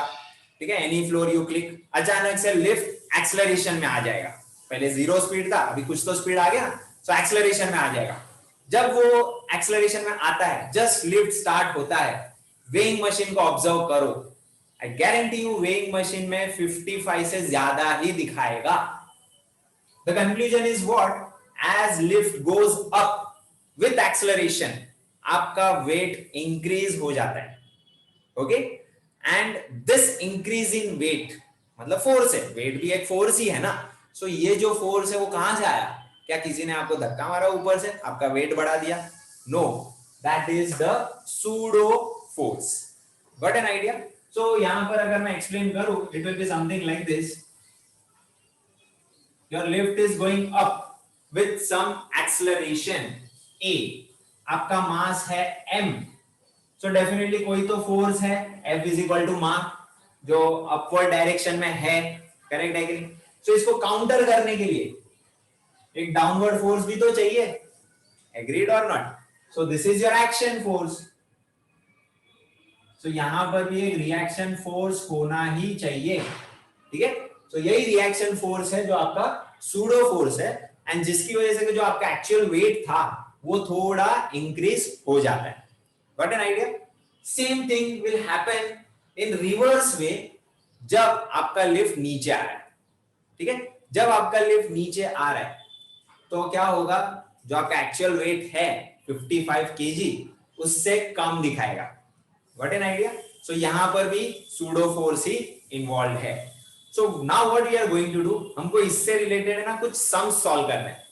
ठीक है, एनी फ्लोर यू क्लिक, अचानक से लिफ्ट एक्सेलरेशन में आ जाएगा। पहले जीरो स्पीड था, अभी कुछ तो स्पीड आ गया, सो एक्सेलरेशन में आ जाएगा। जब वो एक्सेलरेशन में आता है, जस्ट लिफ्ट स्टार्ट होता है, वेइंग मशीन को ऑब्जर्व करो, I guarantee you weighing machine में 55 से ज्यादा ही दिखाएगा। The conclusion is what? As lift goes up with acceleration, आपका वेट इंक्रीज हो जाता है, okay. And this increase in weight मतलब फोर्स है, वेट भी एक फोर्स ही है ना। सो ये जो फोर्स है वो कहां से आया? क्या किसी ने आपको धक्का मारा ऊपर से, आपका वेट बढ़ा दिया? No, that is the pseudo force. Got an idea? So यहां पर अगर मैं एक्सप्लेन करूं, it will be something like this, your lift is going up with some acceleration a, आपका मास है m, सो डेफिनेटली कोई तो फोर्स है F is equal to mass जो अपवर्ड डायरेक्शन में है, करेक्ट है कि नहीं? सो इसको काउंटर करने के लिए एक डाउनवर्ड फोर्स भी तो चाहिए, एग्रीड और not? So this is your action force. So यहां पर भी एक रिएक्शन फोर्स होना ही चाहिए, ठीक है। सो यही रिएक्शन फोर्स है जो आपका सूडो फोर्स है, एंड जिसकी वजह से जो आपका एक्चुअल वेट था वो थोड़ा इंक्रीज हो जाता है. Got an idea? Same thing will happen in reverse way जब आपका लिफ्ट नीचे आ रहा है. ठीक है, जब आपका लिफ्ट नीचे आ रहा है तो क्या होगा, जो आपका एक्चुअल वेट है 55 kg उससे कम दिखाएगा. What an idea? सो यहां पर भी सूडो फोर्स ही इन्वॉल्व है. So now what we are going to do, हमको इससे रिलेटेड है ना कुछ सम्स सॉल्व करना है.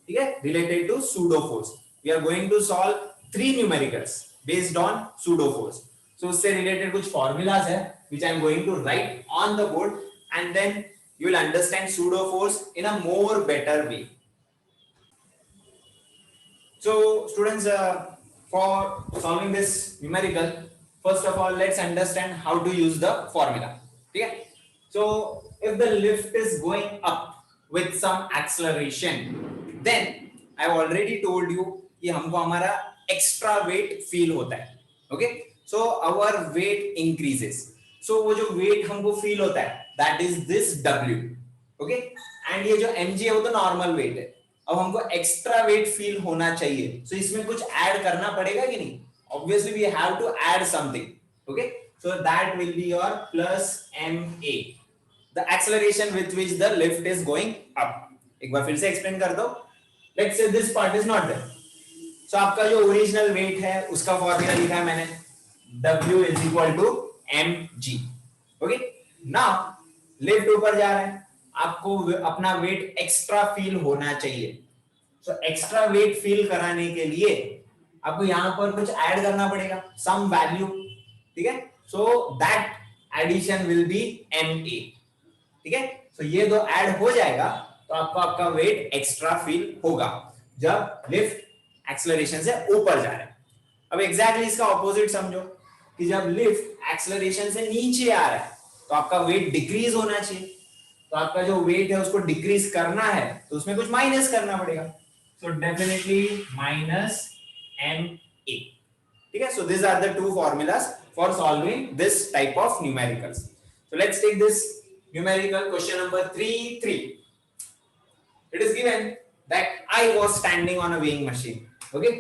ठीक है, related to pseudo force we are going to solve 3 numericals based on pseudo force. So उससे रिलेटेड कुछ फॉर्मूलाज है which I am going to write on the board, and then you will understand pseudo force in a more better way. So students, for solving this numerical, first of all let's understand how to use the formula. Okay, so if the lift is going up with some acceleration, then I have already told you कि हमको हमारा extra weight feel होता है. Okay, so our weight increases. So वो जो weight हमको feel होता है that is this W. Okay, and ये जो mg है वो तो normal weight है. अब हमको extra weight feel होना चाहिए, so इसमें कुछ add करना पड़ेगा कि नहीं? Obviously we have to add something. Okay, so that will be your plus ma, the acceleration with which the lift is going up. एक बार फिर से explain कर दो. Let's say this part is not there. So आपका जो original wait है उसका formula लिखा है मैंने, W is equal to mg. Okay, now lift ऊपर जा रहा है, आपको अपना वेट एक्स्ट्रा फील होना चाहिए. सो एक्स्ट्रा वेट फील कराने के लिए आपको यहां पर कुछ ऐड करना पड़ेगा, सम वैल्यू. ठीक है, so that addition will be ma. ठीक है, सो ये दो ऐड हो जाएगा तो आपका वेट एक्स्ट्रा फील होगा जब लिफ्ट एक्सेलरेशन से ऊपर जा रहा है. अब एग्जैक्टली इसका ऑपोजिट समझो कि जब लिफ्ट एक्सेलरेशन से नीचे आ रहा है तो आपका वेट डिक्रीज होना चाहिए. तो आपका जो वेट है उसको डिक्रीज करना है तो उसमें कुछ माइनस करना पड़ेगा. So definitely minus ma. ठीक है, so this are the two formulas for solving this type of numericals. So let's take this numerical question number 3. It is given that I was standing on a weighing machine. Okay,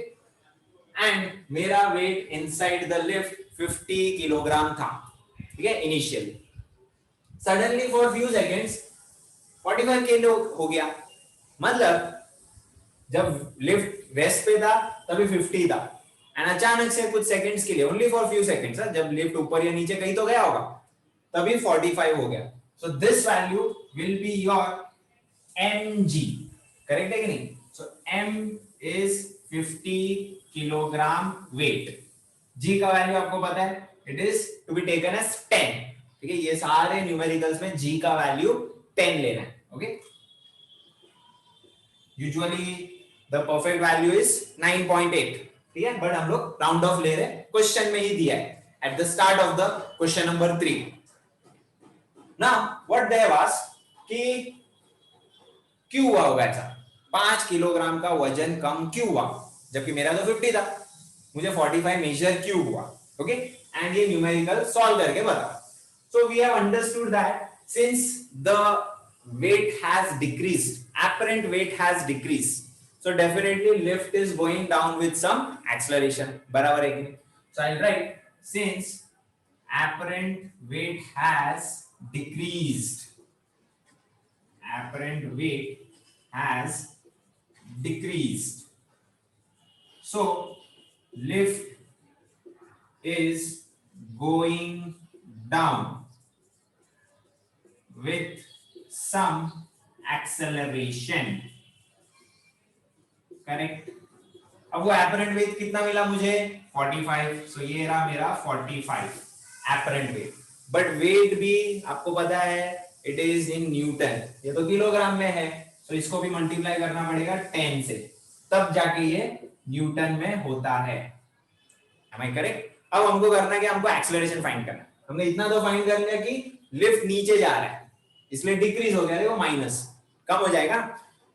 and मेरा weight inside the lift 50 kilogram था. ठीक है, initially. Suddenly for few seconds 45 kilo हो गया. मतलब जब lift rest पे था तभी 50 था, एंड अचानक से कुछ सेकंड्स के लिए, ओनली फॉर फ्यू सेकंड्स, जब लिफ्ट ऊपर या नीचे कहीं तो गया होगा, तभी 45 हो गया. So this value will be your mg. Correct है कि नहीं? सो m is 50 kilogram weight. g का वैल्यू आपको पता है, it is to be taken as 10. ठीक है, ये सारे न्यूमेरिकल्स में g का वैल्यू 10 लेना है. Okay, usually the perfect value is 9.8. ठीक है, बट हम लोग राउंड ऑफ ले रहे हैं, क्वेश्चन में ही दिया है at the start of the question number 3. Now what they have asked कि क्यों हुआ होगा ऐसा, 5 किलोग्राम का वजन कम क्यों हुआ, जबकि मेरा तो 50 था, मुझे 45 मेजर क्यों हुआ. ओके, एंड ये न्यूमेरिकल सॉल्व करके बताओ. So we have understood that since the weight has decreased, apparent weight has decreased, so definitely lift is going down with some acceleration. बराबर है कि नहीं? So I'll write since apparent weight has decreased, apparent weight has decreased, so lift is going down with some acceleration. Correct. अब वो apparent weight कितना मिला मुझे, 45. सो ये रहा मेरा 45 apparent weight. बट weight भी आपको पता है it is in न्यूटन, ये तो किलोग्राम में है, तो इसको भी मल्टीप्लाई करना पड़ेगा 10 से, तब जाके ये न्यूटन में होता है. Am I correct? अब हमको करना है कि हमको एक्सेलरेशन फाइंड करना है. हमने इतना तो फाइंड कर लिया कि लिफ्ट नीचे जा रहा है, इसलिए डिक्रीज हो गया, वो माइनस कम हो जाएगा.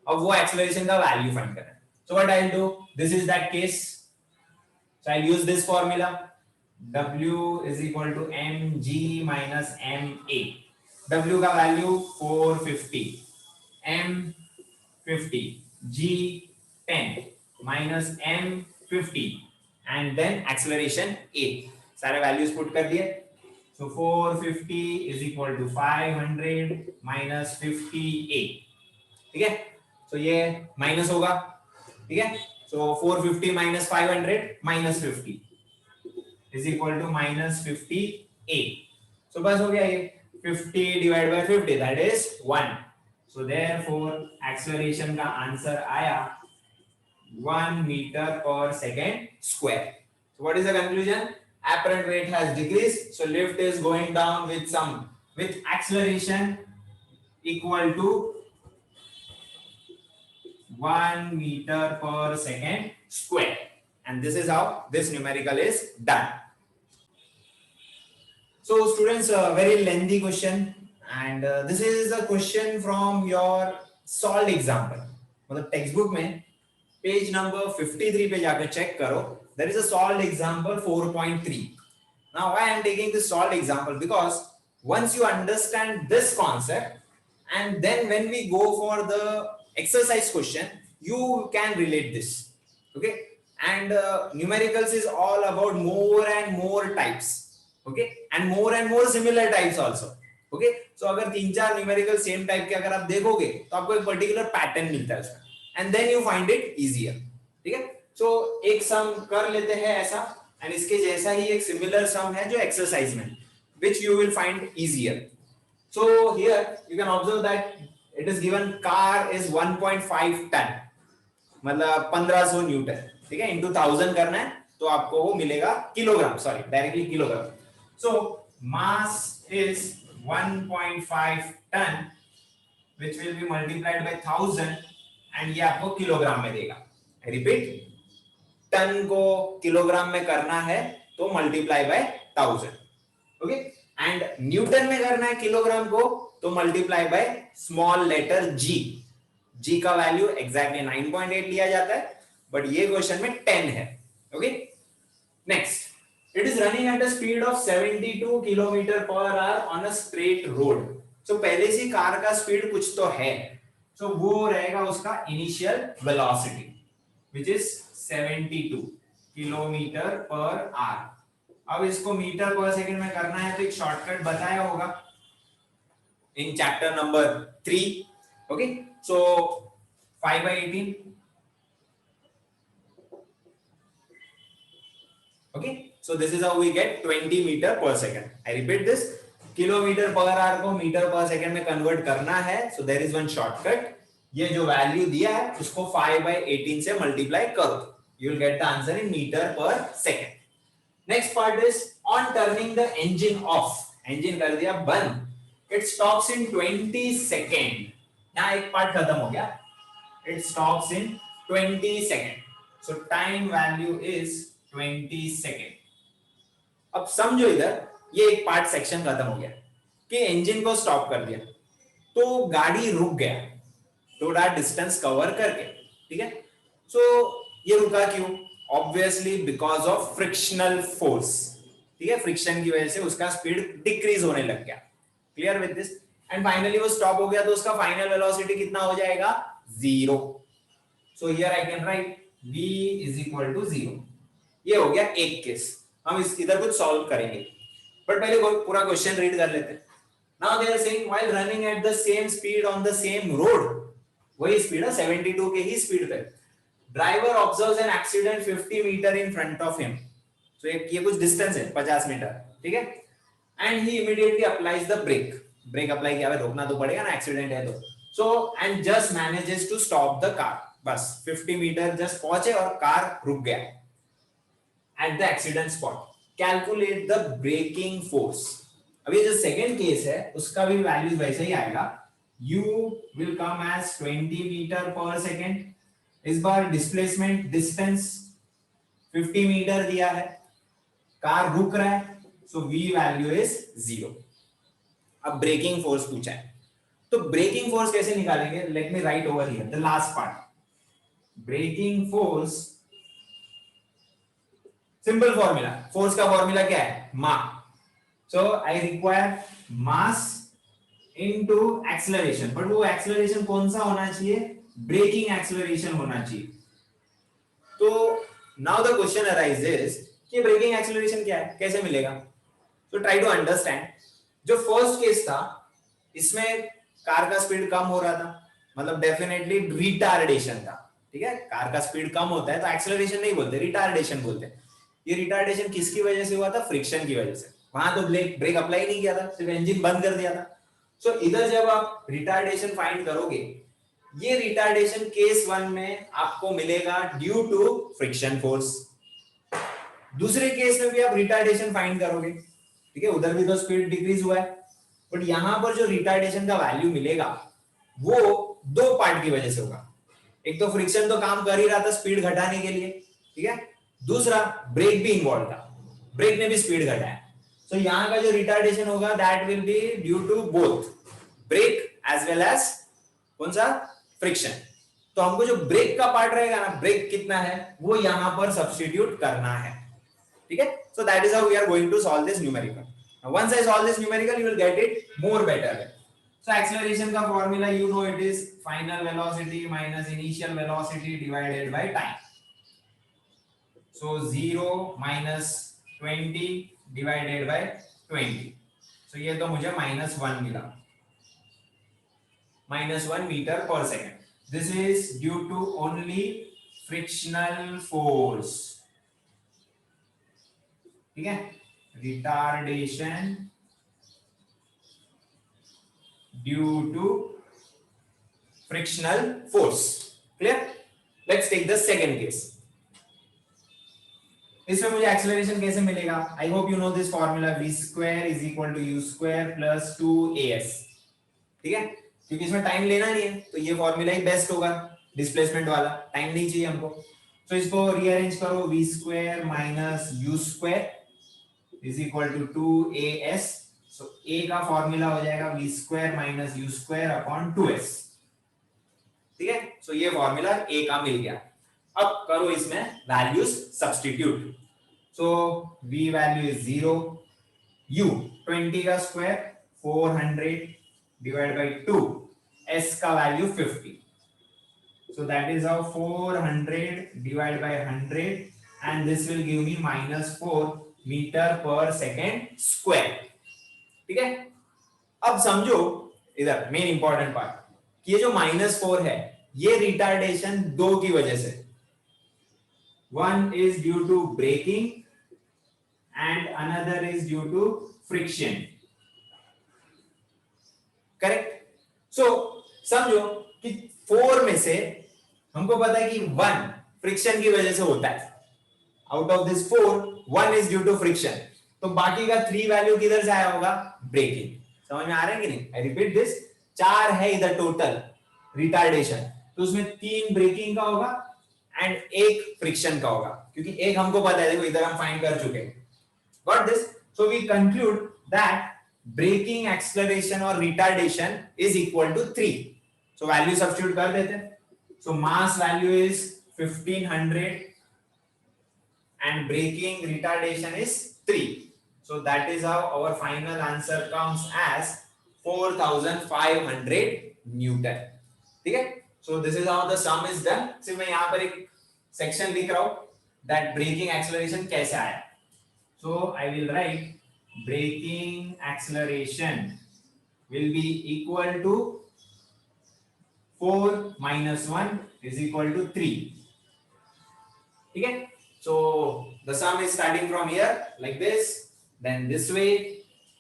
अब वो एक्सेलरेशन का वैल्यू फाइंड करना है. So what I will do, this is that case, so I will use this formula, W is equal to mg minus ma. W का value 450, m 50, g 10, minus m50 and then acceleration a. सारे values put कर दिए. So 450 is equal to 500 minus 50a. ठीक है. So ये minus होगा. ठीक है. So 450 minus 500 minus 50 is equal to minus 50a. So बस हो गया ये. 50 divided by 50 that is 1. So therefore acceleration का आंसर आया 1 meter per second square. So what is the conclusion? Apparent weight has decreased, so lift is going down with acceleration equal to 1 meter per second square. And this is how this numerical is done. So students, a very lengthy question, and this is a question from your solved example. मतलब textbook में page number 53 पे जाकर check करो. There is a solved example 4.3. Now why I am taking this solved example? Because once you understand this concept, and then when we go for the exercise question, you can relate this. Okay, and numericals is all about more and more types. Okay, and more similar types also. Okay, so अगर 3-4 numerical same type के अगर आप देखोगे तो आपको एक particular pattern मिलता है उसमें, and then you find it easier. ठीक है. So एक सम कर लेते हैं ऐसा, and इसके जैसा ही एक similar sum है जो exercise में, which you will find easier. So here you can observe that it is given car is 1.5 ton, मतलब 1500 न्यूटन. ठीक है, into 1000 करना है तो आपको वो मिलेगा kilogram, sorry directly kilogram. So mass is 1.5 ton which will be multiplied by 1000 and ये आपको किलोग्राम में देगा. I repeat, टन को किलोग्राम में करना है तो multiply by 1000. Okay, and Newton में करना है किलोग्राम को तो मल्टीप्लाई बाय स्मॉल लेटर जी. जी का वैल्यू एग्जैक्टली 9.8 लिया जाता है, बट ये क्वेश्चन में 10 है. Okay, next, it is running at a speed of 72 kilometre per hour on a straight road. So पहले से कार का स्पीड कुछ तो है, सो वो रहेगा उसका initial velocity which is 72 kilometre per our. अब इसको मीटर पर सेकंड में करना है तो एक शॉर्टकट बताया होगा in chapter number 3. Okay, so 5/18. Okay, so this is how we get 20 metre per second. I repeat this, kilometre per hour को मीटर पर सेकंड में कन्वर्ट करना है, so there is one shortcut. ये जो value दिया है उसको 5/18 से मल्टीप्लाई करो, you will get the answer in meter per second. Next part is on turning the engine off. Engine कर दिया बंद, it stops in 20 second. यहाँ एक पार्ट खत्म हो गया, it stops in 20 second. So time value is 20 second. अब समझो इधर ये एक पार्ट सेक्शन खत्म हो गया कि इंजन को स्टॉप कर दिया तो गाड़ी रुक गया थोड़ा डिस्टेंस कवर करके. ठीक है, सो ये रुका क्यों? Obviously because of frictional force. ठीक है, फ्रिक्शन की वजह से उसका स्पीड डिक्रीज होने लग गया. Clear with this? And finally वो स्टॉप हो गया तो उसका फाइनल वेलोसिटी कितना हो जाएगा? 0. So here I can write v is equal to 0. ये हो गया एक केस. हम इस इधर कुछ सॉल्व करेंगे, बट पहले पूरा क्वेश्चन रीड कर लेते हैं. Now they are saying while running at the same speed on the same road, वही स्पीड है 72 के ही स्पीड पे, driver observes an accident 50 metre in front of him. So ये कुछ डिस्टेंस है 50 मीटर. ठीक है, and he immediately applies the brake. Brake apply किया, रोकना तो पड़ेगा ना, एक्सीडेंट है तो. So and just manages to stop the car. बस 50 मीटर जस्ट पहुंचे और कार रुक गया at the accident spot. Calculate the braking force. अब ये जो सेकंड केस है उसका भी वैल्यू वैसे ही आएगा. U will come as 20 meter per second. इस बार डिस्प्लेसमेंट डिस्टेंस 50 मीटर दिया है, कार रुक रहा है, सो V वैल्यू इज 0. अब ब्रेकिंग फोर्स पूछा है, तो ब्रेकिंग फोर्स कैसे निकालेंगे? Let me write over here the last part. Braking force, simple formula. Force का फॉर्मूला क्या है? मा. So I require mass into acceleration, but वो एक्सेलरेशन कौन सा होना चाहिए? ब्रेकिंग एक्सेलरेशन होना चाहिए. तो नाउ द क्वेश्चन अराइजेस कि ब्रेकिंग एक्सेलरेशन क्या है, कैसे मिलेगा? तो ट्राई टू अंडरस्टैंड। जो फर्स्ट केस था इसमें कार का स्पीड कम हो रहा था, मतलब डेफिनेटली रिटार्डेशन था। ठीक है, कार का स्पीड कम होता है तो एक्सेलरेशन नहीं बोलते, रिटार्डेशन बोलते हैं। ये रिटार्डेशन किसकी वजह से हुआ था? फ्रिक्शन की वजह से। वहां तो ब्रेक अप्लाई नहीं किया था, सिर्फ इंजन बंद कर दिया था। सो इधर जब आप रिटार्डेशन फाइंड करोगे, ये रिटार्डेशन केस 1 में आपको मिलेगा ड्यू टू फ्रिक्शन फोर्स। दूसरे केस में भी आप रिटार्डेशन फाइंड करोगे, ठीक है, उधर भी तो स्पीड डिक्रीज हुआ है, बट यहां पर जो रिटार्डेशन का वैल्यू मिलेगा वो दो पार्ट की वजह से होगा। एक तो फ्रिक्शन तो काम कर ही रहा था स्पीड घटाने के लिए, ठीक है, दूसरा ब्रेक भी इन्वॉल्व था, ब्रेक ने भी स्पीड घटाया। सो यहां का जो रिटार्डेशन होगा that will be due to both brake as well as कौन सा? फ्रिक्शन। तो हमको जो ब्रेक का पार्ट रहेगा ना, ब्रेक कितना है वो यहां पर सब्स्टिट्यूट करना है, ठीक है। So that is how we are going to solve this numerical. Once I solve this numerical you will get it more better. So acceleration का formula you know, it is final velocity minus initial velocity divided by time. So 0 minus 20 divided by 20। So ये तो मुझे -1 मिला, -1 metre per second. This is due to only frictional force, ठीक है, retardation due to frictional force। Clear? Let's take the second case। इसमें मुझे acceleration कैसे मिलेगा? I hope you know this formula, v square is equal to u square plus 2as, ठीक है, क्योंकि इसमें टाइम लेना नहीं है तो ये फॉर्मूला ही बेस्ट होगा, डिस्प्लेसमेंट वाला, टाइम नहीं चाहिए हमको। तो इसको रीअरेंज करो, v square minus u square is equal to 2as। So a का फॉर्मूला हो जाएगा v square minus u square upon 2s, ठीक है। सो ये फॉर्मूला a का मिल गया। अब करो इसमें values substitute. So v value is 0, u 20 का स्क्वायर 400 divided by 2, s का value 50। So that is how 400 divided by 100 and this will give me -4 meter per second square, ठीक है। अब समझो इधर मेन इंपॉर्टेंट पार्ट कि ये जो -4 है ये रिटार्डेशन दो की वजह से, one is due to braking and another is due to friction, correct. So समझो कि 4 में से हमको पता है कि 1 फ्रिक्शन की वजह से होता है, out of this 4 1 is due to friction, तो बाकी का 3 वैल्यू किधर से आया होगा? ब्रेकिंग। समझ में आ रहा है कि नहीं? आई रिपीट दिस, 4 है इधर टोटल रिटार्डेशन, तो उसमें 3 ब्रेकिंग का होगा एंड 1 फ्रिक्शन का होगा, क्योंकि एक हमको पता है, देखो इधर हम फाइंड कर चुके हैं। Got this? So we conclude that braking acceleration और retardation is equal to 3। So value substitute कर देते हैं। So mass value is 1500 and braking retardation is 3, so that is how our final answer comes as 4500 Newton, ठीक है। so this is how the sum is done। सिर्फ मैं यहाँ पर एक सेक्शन लिख रहा हूँ that braking acceleration कैसे आया। so I will write braking acceleration will be equal to 4 minus 1 is equal to 3, ठीक है। So the sum is starting from here like this, then this way,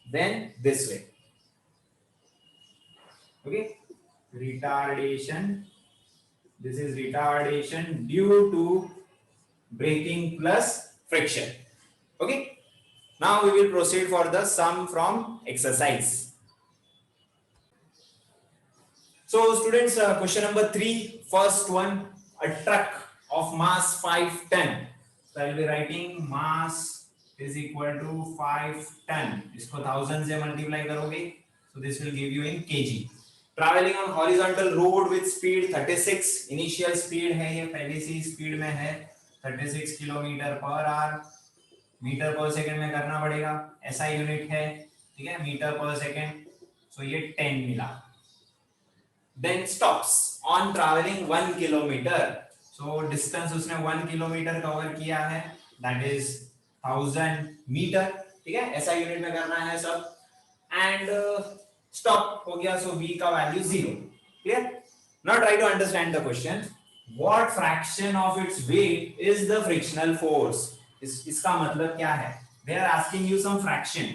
then this way, okay। Retardation, this is retardation due to braking plus friction, okay। Now we will proceed for the sum from exercise। So students, question number 3, first one, a truck of mass 5 ton। So I will be writing mass is equal to 5 ton, इसको 1000 से multiply करोगे, so this will give you in kg। Traveling on horizontal road with speed 36, initial speed है ये पहले से speed में है 36 kilometre per our, metre per second में करना पड़ेगा, ऐसा यूनिट है, ठीक है, मीटर पर सेकंड। सो ये 10 मिला। Then stops on traveling 1 kilometer। So distance उसने 1 किलोमीटर कवर किया है, दैट इज 1000 मीटर, ठीक है, ऐसा यूनिट में करना है सब। एंड स्टॉप हो गया, सो v का value 0, clear. Now try to understand the question, what fraction of its weight is the frictional force. इसका मतलब क्या है, they are asking you some fraction.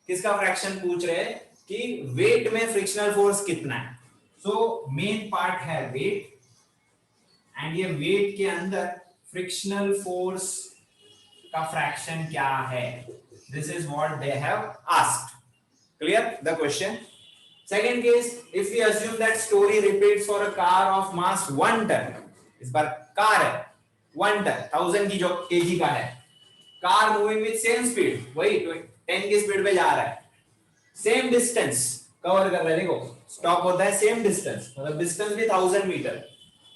किसका फ्रैक्शन पूछ रहे हैं कि वेट में फ्रिक्शनल फोर्स कितना है। सो मेन पार्ट है वेट, एंड ये वेट के अंदर फ्रिक्शनल फोर्स का फ्रैक्शन क्या है, this is what they have asked. Clear the question? Second case, if we assume that story repeats for a car of mass 1 ton, इस बार car है 1 ton 1000 की जो kg का है, car moving with same speed, वही 10 की speed पे जा रहा है, सेम डिस्टेंस कवर कर रहा है, देखो स्टॉप होता है सेम डिस्टेंस, मतलब डिस्टेंस भी 1000 मीटर,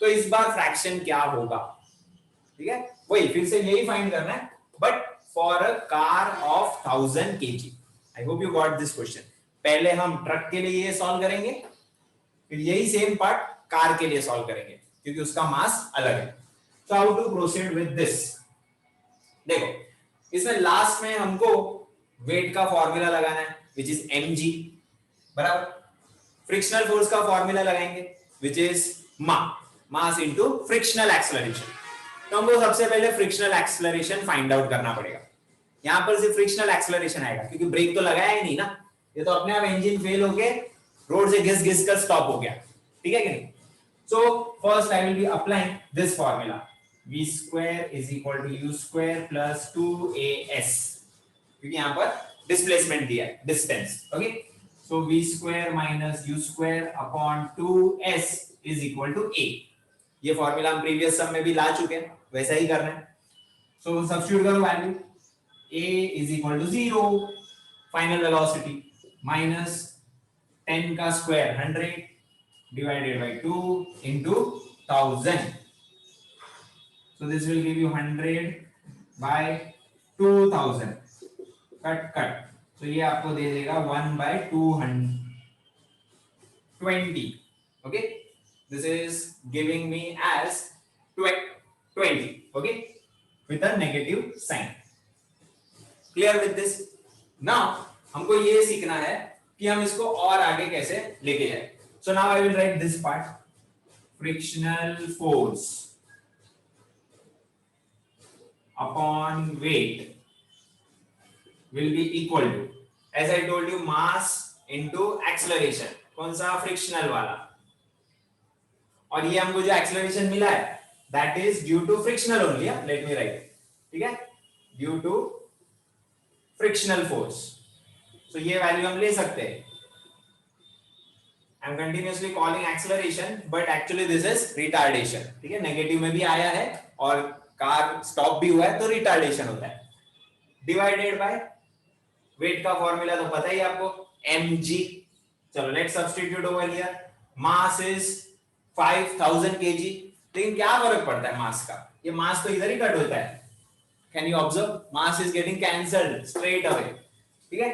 तो इस बार फ्रैक्शन क्या होगा, ठीक है, वही फिर से यही फाइंड करना है, but for a car of 1000 kg। I hope you got this question. पहले हम ट्रक के लिए ये सॉल्व करेंगे, फिर यही सेम पार्ट कार के लिए सॉल्व करेंगे, क्योंकि उसका मास अलग है। So how to proceed with this? देखो, इसमें लास्ट में हमको वेट का फॉर्मूला लगाना है, which is mg, बराबर। फ्रिक्शनल फोर्स का फॉर्मूला लगाएंगे, which is mass into frictional acceleration. तो हमको सबसे पहले फ्रिक्शनल एक्सेलरेशन फाइंड आउट करना पड़ेगा। यहां पर सिर्फ फ्रिक्शनल एक्सेलरेशन आएगा, क्योंकि ब्रेक तो लगाया ही नहीं ना, ये तो अपने आप इंजन फेल होके रोड से घिस घिस कर स्टॉप हो गया, ठीक है कि नहीं। So first I will be applying this formula, v square is equal to u square plus 2as, क्योंकि यहां पर डिस्प्लेसमेंट दिया है, distance, okay. So v square minus u square upon 2s is equal to a। ये formula हम previous sum में भी ला चुके हैं, वैसा ही करना है। सो सब्स्टिट्यूट करो value, a is equal to 0, final velocity minus 10 का square 100 divided by 2 into 1000, so this will give you 100 by 2000, cut, so ये आपको दे देगा 1 by 220, okay, this is giving me as 20, okay, with a negative sign। Clear with this. Now हमको ये सीखना है कि हम इसको और आगे कैसे लेके जाए। So now I will write this part, frictional force upon weight will be equal to, as I told you, mass into acceleration, कौन सा, फ्रिक्शनल वाला, और ये हमको जो एक्सेलरेशन मिला है that is due to frictional only, let me write, ठीक है, due to frictional force. So ये वैल्यू हम ले सकते हैं। I am continuously calling acceleration, but actually this is retardation, ठीक है, नेगेटिव में भी आया है और कार स्टॉप भी हुआ है, तो रिटार्डेशन होता है। डिवाइडेड बाय वेट का फॉर्मूला तो पता ही आपको, mg। चलो let's substitute over here, mass is 5000 kg, लेकिन क्या फर्क पड़ता है मास का, ये मास तो इधर ही कट होता है। Can you observe? Mass is getting cancelled straight away. ठीक है?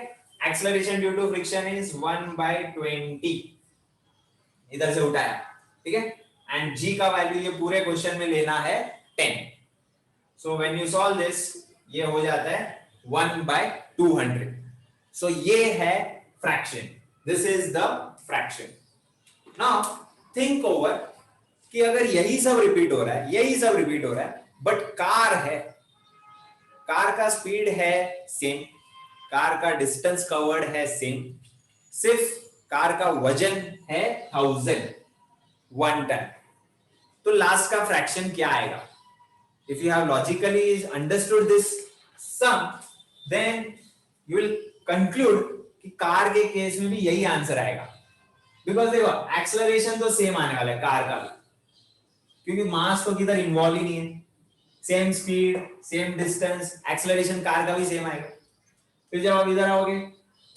Acceleration due to friction is 1 by 20. इधर से उठाया, ठीक है? And g का वैल्यू ये पूरे क्वेश्चन में लेना है 10. So when you solve this, ये हो जाता है 1 by 200. So ये है fraction. This is the fraction. Now think over कि अगर यही सब रिपीट हो रहा है, बट कार है, कार का स्पीड है सेम, कार का डिस्टेंस कवर्ड है सेम, सिर्फ कार का वजन है 1000, 1 टन, तो लास्ट का फ्रैक्शन क्या आएगा? If you have logically understood this sum, then you will conclude कि कार के केस में भी यही आंसर आएगा, बिकॉज देखो एक्सेलरेशन तो सेम आने वाला है कार का भी, क्योंकि मास तो किधर इन्वॉल्व ही नहीं है, same speed same distance, acceleration car का भी सेम आएगा। फिर जब आप इधर आओगे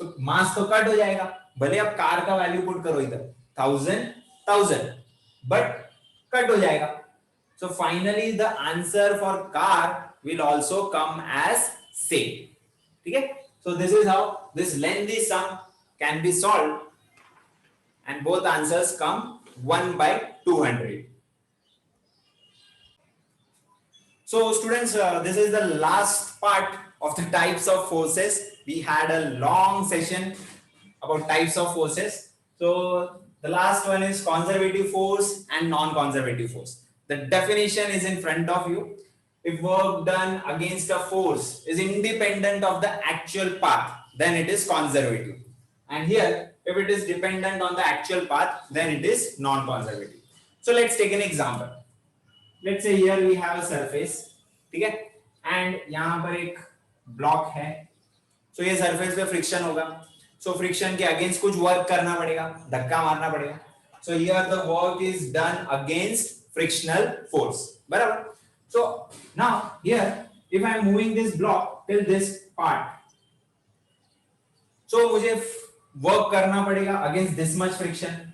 तो मास तो कट हो जाएगा, भले आप कार का वैल्यू पुट करो इधर 1000, बट कट हो जाएगा। So finally the answer for car will also come as same, ठीक है। So this is how this lengthy sum can be solved and both answers come 1 by 200. So students, this is the last part of the types of forces. We had a long session about types of forces. So the last one is conservative force and non-conservative force. The definition is in front of you. If work done against a force is independent of the actual path, then it is conservative. And here, if it is dependent on the actual path, then it is non-conservative. So let's take an example. Let's say here we have a surface, ठीक है, and यहाँ पर एक block है. So ये surface पे friction होगा. So friction के against कुछ work करना पड़ेगा, धक्का मारना पड़ेगा. So here the work is done against frictional force. बराबर. So now here if I am moving this block till this part, so मुझे work करना पड़ेगा against this much friction.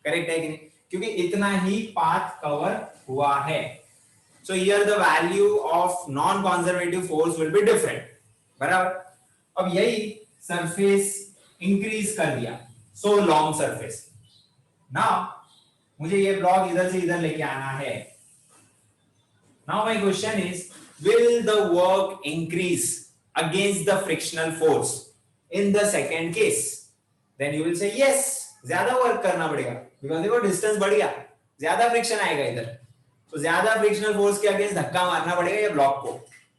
Correct है कि नहीं? क्योंकि इतना ही path cover हुआ है. So here the value of non-conservative force will be different. बराबर. अब यही surface increase कर दिया. So long surface. Now मुझे ये ब्लॉक इधर से इधर लेके आना है. Now my question is, will the work increase against the frictional force in the second case? Then you will say yes, ज्यादा वर्क करना पड़ेगा because देखो डिस्टेंस बढ़ गया, ज्यादा फ्रिक्शन आएगा इधर, तो ज्यादा फ्रिक्शनल फोर्स के अगेंस्ट धक्का मारना पड़ेगा ये ब्लॉक को.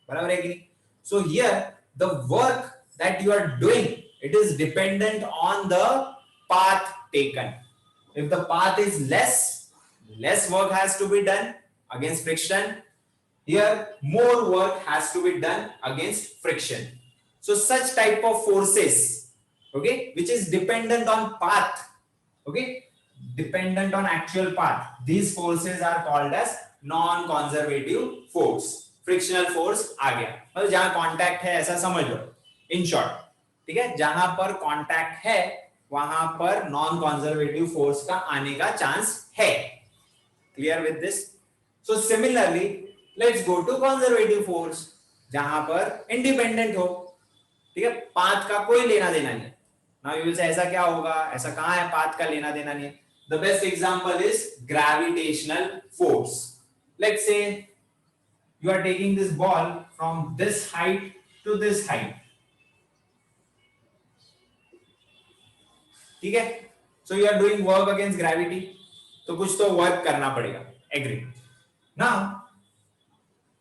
बराबर है कि नहीं? So here the work that you are doing, it is dependent on the path taken. If the path is less work has to be done against friction. Here more work has to be done against friction. So such type of forces, okay, which is dependent on path, okay, dependent on actual path, these forces are called as non-conservative force. Frictional force आ गया, मतलब जहां contact है ऐसा समझ लो. In short, ठीक है, जहां पर कांटेक्ट है वहां पर नॉन कंजर्वेटिव फोर्स का आने का चांस है. Clear with this? So similarly let's go to conservative force, जहां पर इंडिपेंडेंट हो, ठीक है, पाथ का कोई लेना देना नहीं. नाउ यू विल से ऐसा क्या होगा, ऐसा कहां है पाथ का लेना देना नहीं है. The best example is gravitational force. Let's say you are taking this ball from this height to this height, ठीक है. So you are doing work against gravity, तो कुछ तो वर्क करना पड़ेगा. Agree. Now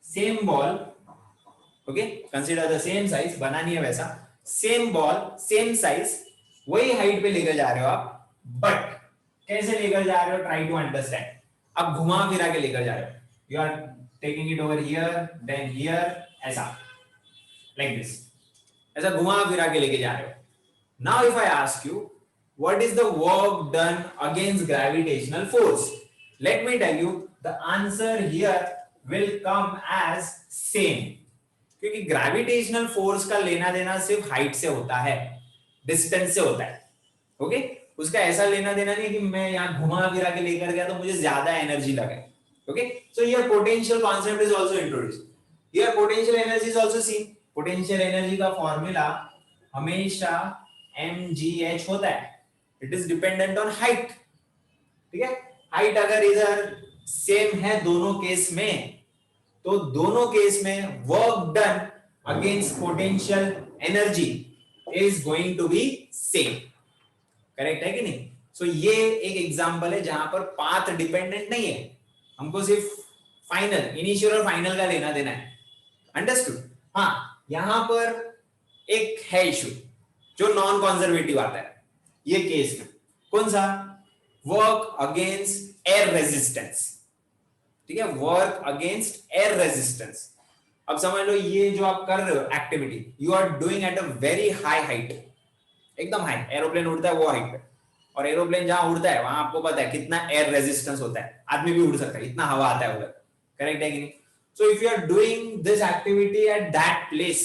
same ball, okay, consider the same size, बना नहीं है वैसा, same ball same size, वही हाइट पे लेकर जा रहे हो आप, बट कैसे लेकर जा रहे हो, ट्राई टू अंडरस्टैंड. आप घुमा फिरा के लेकर जा रहे हो. You are taking it over here, then here, ऐसा, like this, ऐसा घुमा फिरा के लेके जा रहे हो. Now if I ask you, what is the work done against gravitational force? Let me tell you, the answer here will come as same. क्योंकि gravitational force का लेना देना सिर्फ हाइट से होता है, डिस्टेंस से होता है. ओके, उसका ऐसा लेना देना नहीं कि मैं यहाँ घुमा फिरा के लेकर गया तो मुझे ज्यादा एनर्जी लगे. Okay, so here potential concept is also introduced. Here potential energy is also seen. Potential energy का फॉर्मूला हमेशा mgh होता है. It is dependent on height. ठीक है, हाइट अगर इधर सेम है दोनों केस में, तो दोनों केस में work done against potential energy is going to be same. Correct है कि नहीं? सो ये एक एग्जांपल है जहां पर पाथ डिपेंडेंट नहीं है, हमको सिर्फ फाइनल, इनिशियल और फाइनल का लेना देना है. अंडरस्टूड? हाँ, यहां पर एक है इशू जो नॉन कंजर्वेटिव आता है ये केस में. कौन सा? Work against air resistance. ठीक है, वर्क अगेंस्ट एयर रेजिस्टेंस. अब समझ लो ये जो आप कर रहे हो activity, you are doing at a very high height, एकदम हाई. एरोप्लेन उड़ता है वो हाइट पे, और एरोप्लेन जहां उड़ता है वहां आपको पता है कितना एयर रेजिस्टेंस होता है, आदमी भी उड़ सकता है, इतना हवा आता है उधर. करेक्ट है कि नहीं? So if you are doing this activity at that place,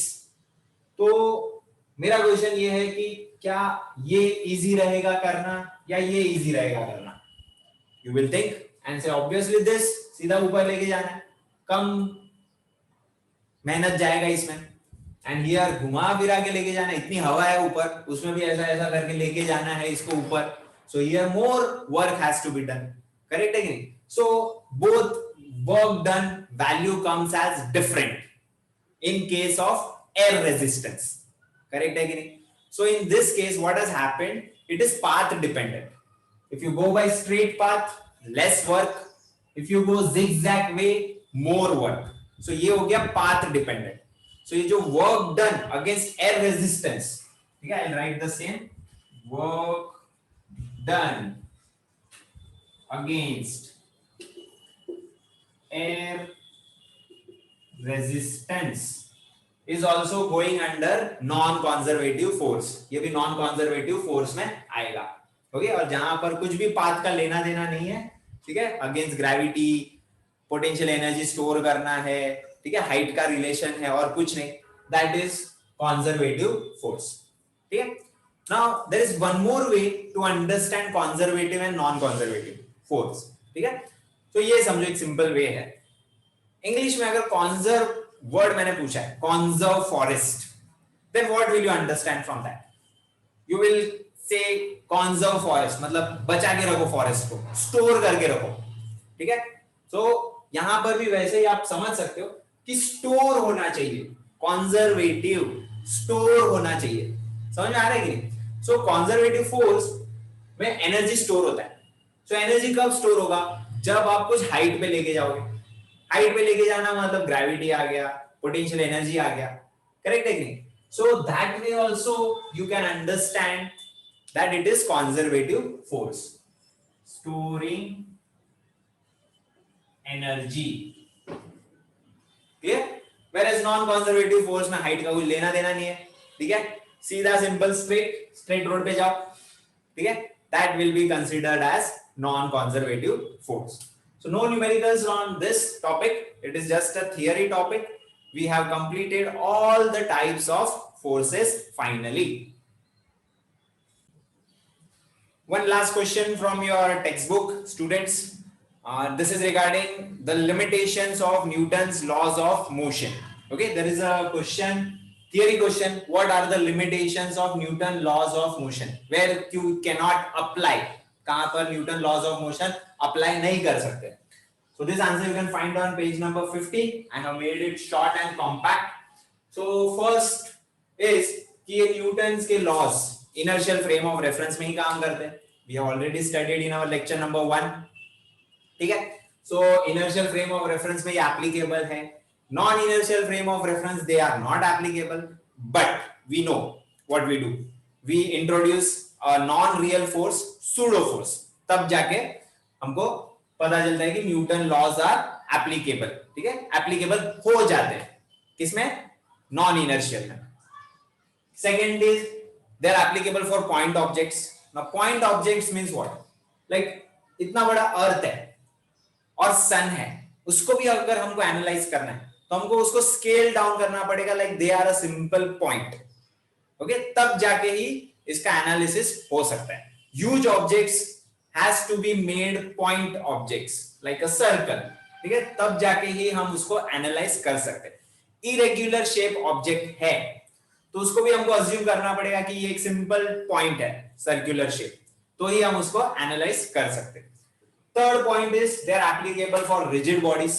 तो मेरा क्वेश्चन ये है कि क्या ये इजी रहेगा करना या ये इजी रहेगा करना? यू विल थिंक एंड से ऑब्वियसली दिस, सीधा ऊपर लेके जाना है, कम मेहनत जाएगा इसमें. एंड हियर घुमा फिरा के लेके जाना है, इतनी हवा है ऊपर, उसमें भी ऐसा ऐसा करके लेके जाना है इसको ऊपर. So here more work has to be done. Correct है कि नहीं? So both work done value comes as different in case of air resistance. Correct hai ki nahi? So in this case what has happened, it is path dependent. If you go by straight path, less work. If you go zigzag way, more work. So ये हो गया path dependent. So ये जो work done against air resistance, ठीक है, I'll write the same, work done against air resistance is also going under non-conservative force. ये भी non-conservative force में आएगा. ओके, और जहां पर कुछ भी पाथ का लेना देना नहीं है, ठीक है, against gravity, potential energy store करना है, ठीक है, हाइट का रिलेशन है और कुछ नहीं, दैट इज कंजर्वेटिव फोर्स. ठीक है. Now there is one more way to understand conservative and non conservative force. ठीक है, तो ये समझो एक सिंपल वे है. इंग्लिश में अगर कंजर्व वर्ड मैंने पूछा है, conserve forest, then what will you understand from that? You will say conserve forest मतलब बचा के रखो फॉरेस्ट को, स्टोर करके रखो. ठीक है, तो यहां पर भी वैसे ही आप समझ सकते हो कि स्टोर होना चाहिए, कंजर्वेटिव स्टोर होना चाहिए. समझ में आ रहा है कि नहीं? सो कंजर्वेटिव फोर्स में एनर्जी स्टोर होता है. सो एनर्जी कब स्टोर होगा? जब आप कुछ हाइट पे लेके जाओगे. हाइट पे लेके जाना मतलब ग्रेविटी आ गया, पोटेंशियल एनर्जी आ गया. करेक्ट है कि नहीं? So that way also you can understand that it is conservative force, storing energy. clear? Whereas non conservative force में height का कुछ लेना देना नहीं है. ठीक है, सीधा सिंपल स्ट्रेट रोड पे जाओ. ठीक है, that will be considered as non conservative force. So no numericals on this topic, it is just a theory topic. We have completed all the types of forces finally. One last question from your textbook, students. This is regarding the limitations of Newton's laws of motion. Okay, there is a question, theory question. What are the limitations of Newton's laws of motion? Where you cannot apply? कहाँ पर Newton laws of motion apply नहीं कर सकते? So this answer you can find on page number 50. I have made it short and compact. So first is कि ये Newton's के laws inertial frame of reference में ही काम करते हैं. We have already studied in our lecture number 1. ठीक है, so inertial frame of reference में ये applicable है. Non inertial frame of reference they are not applicable, but we know what we do. We introduce a non real force, pseudo force. तब जाके हमको पता चलता है कि Newton laws are applicable. ठीक है, applicable हो जाते हैं किसमें? Non inertial में. Second is they are applicable for point objects. Now point objects means what? Like इतना बड़ा अर्थ है और सन है, उसको भी अगर हमको एनालाइज करना है तो हमको उसको स्केल डाउन करना पड़ेगा. Like they are a simple point. Okay, तब जाके ही इसका एनालिसिस हो सकता है. Huge objects has to be made point objects like a circle. ठीक है, तब जाके ही हम उसको एनालाइज कर सकते हैं. इरेग्युलर शेप ऑब्जेक्ट है तो उसको भी हमको अज्यूम करना पड़ेगा कि ये एक सिंपल पॉइंट है, सर्कुलर शेप, तो ही हम उसको एनालाइज कर सकते हैं. Third point is they are applicable for rigid bodies.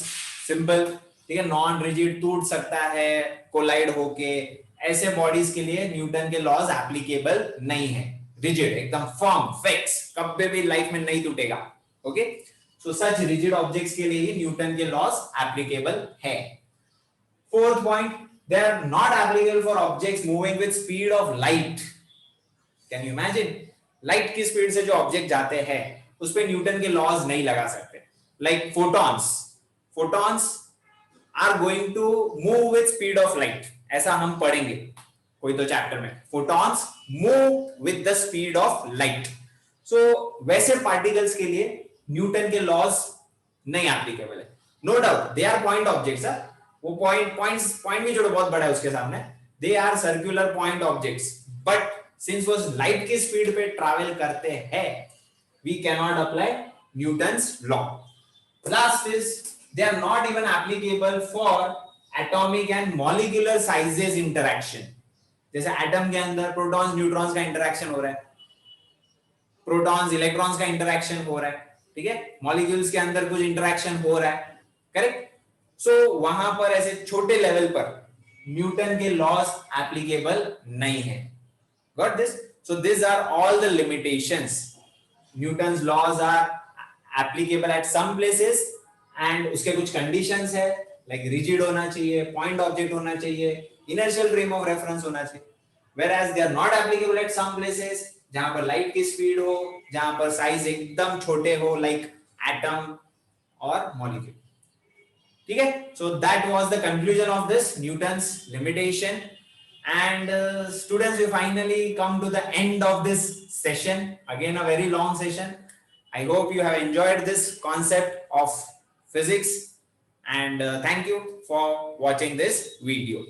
Simple. ठीक है, नॉन रिजिड टूट सकता है कोलाइड होके. ऐसे बॉडीज के लिए न्यूटन के लॉज एप्लीकेबल नहीं है. रिजिड एकदम फर्म फिक्स, कभी भी लाइफ में नहीं टूटेगा. ओके, सो सच रिजिड ऑब्जेक्ट्स के लिए ही न्यूटन के लॉज एप्लीकेबल है. Fourth point, they are not applicable for objects moving with speed of light. Can you imagine? Light की स्पीड से जो ऑब्जेक्ट जाते हैं उस पे न्यूटन के लॉज नहीं लगा सकते. Like photons. Photons are going to move with speed of light. ऐसा हम पढ़ेंगे कोई तो चैप्टर में. Photons move with the speed of light. So वैसे पार्टिकल्स के लिए न्यूटन के लॉज नहीं एप्लीकेबल है. No doubt they are point objects. वो पॉइंट भी जो बहुत बड़ा है उसके सामने. They are circular point objects, but since वो लाइट की स्पीड पे ट्रैवल करते हैं, we can not apply Newton's law. Last is they are not even applicable for atomic and molecular sizes interaction. जैसे एटम के अंदर प्रोटॉन्स न्यूट्रॉन्स का interaction हो रहा है, प्रोटॉन्स इलेक्ट्रॉन्स का इंटरेक्शन हो रहा है. ठीक है, मॉलिक्यूल्स के अंदर कुछ इंटरेक्शन हो रहा है. करेक्ट. सो वहां पर ऐसे छोटे लेवल पर न्यूटन के लॉज एप्लीकेबल नहीं है. Got this. So this are all the limitations. Newton's laws are applicable at some places and उसके कुछ कंडीशंस है, लाइक रिजिड होना चाहिए, पॉइंट ऑब्जेक्ट होना चाहिए, इनर्शियल फ्रेम ऑफ रेफरेंस होना चाहिए. whereas they are not applicable at some places जहां पर लाइट की स्पीड हो, जहां पर साइज एकदम छोटे हो, लाइक एटम और मॉलिक्यूल. ठीक है. So that was the conclusion of this Newton's limitation. And students, we finally come to the end of this session. Again, a very long session. I hope you have enjoyed this concept of physics. And thank you for watching this video.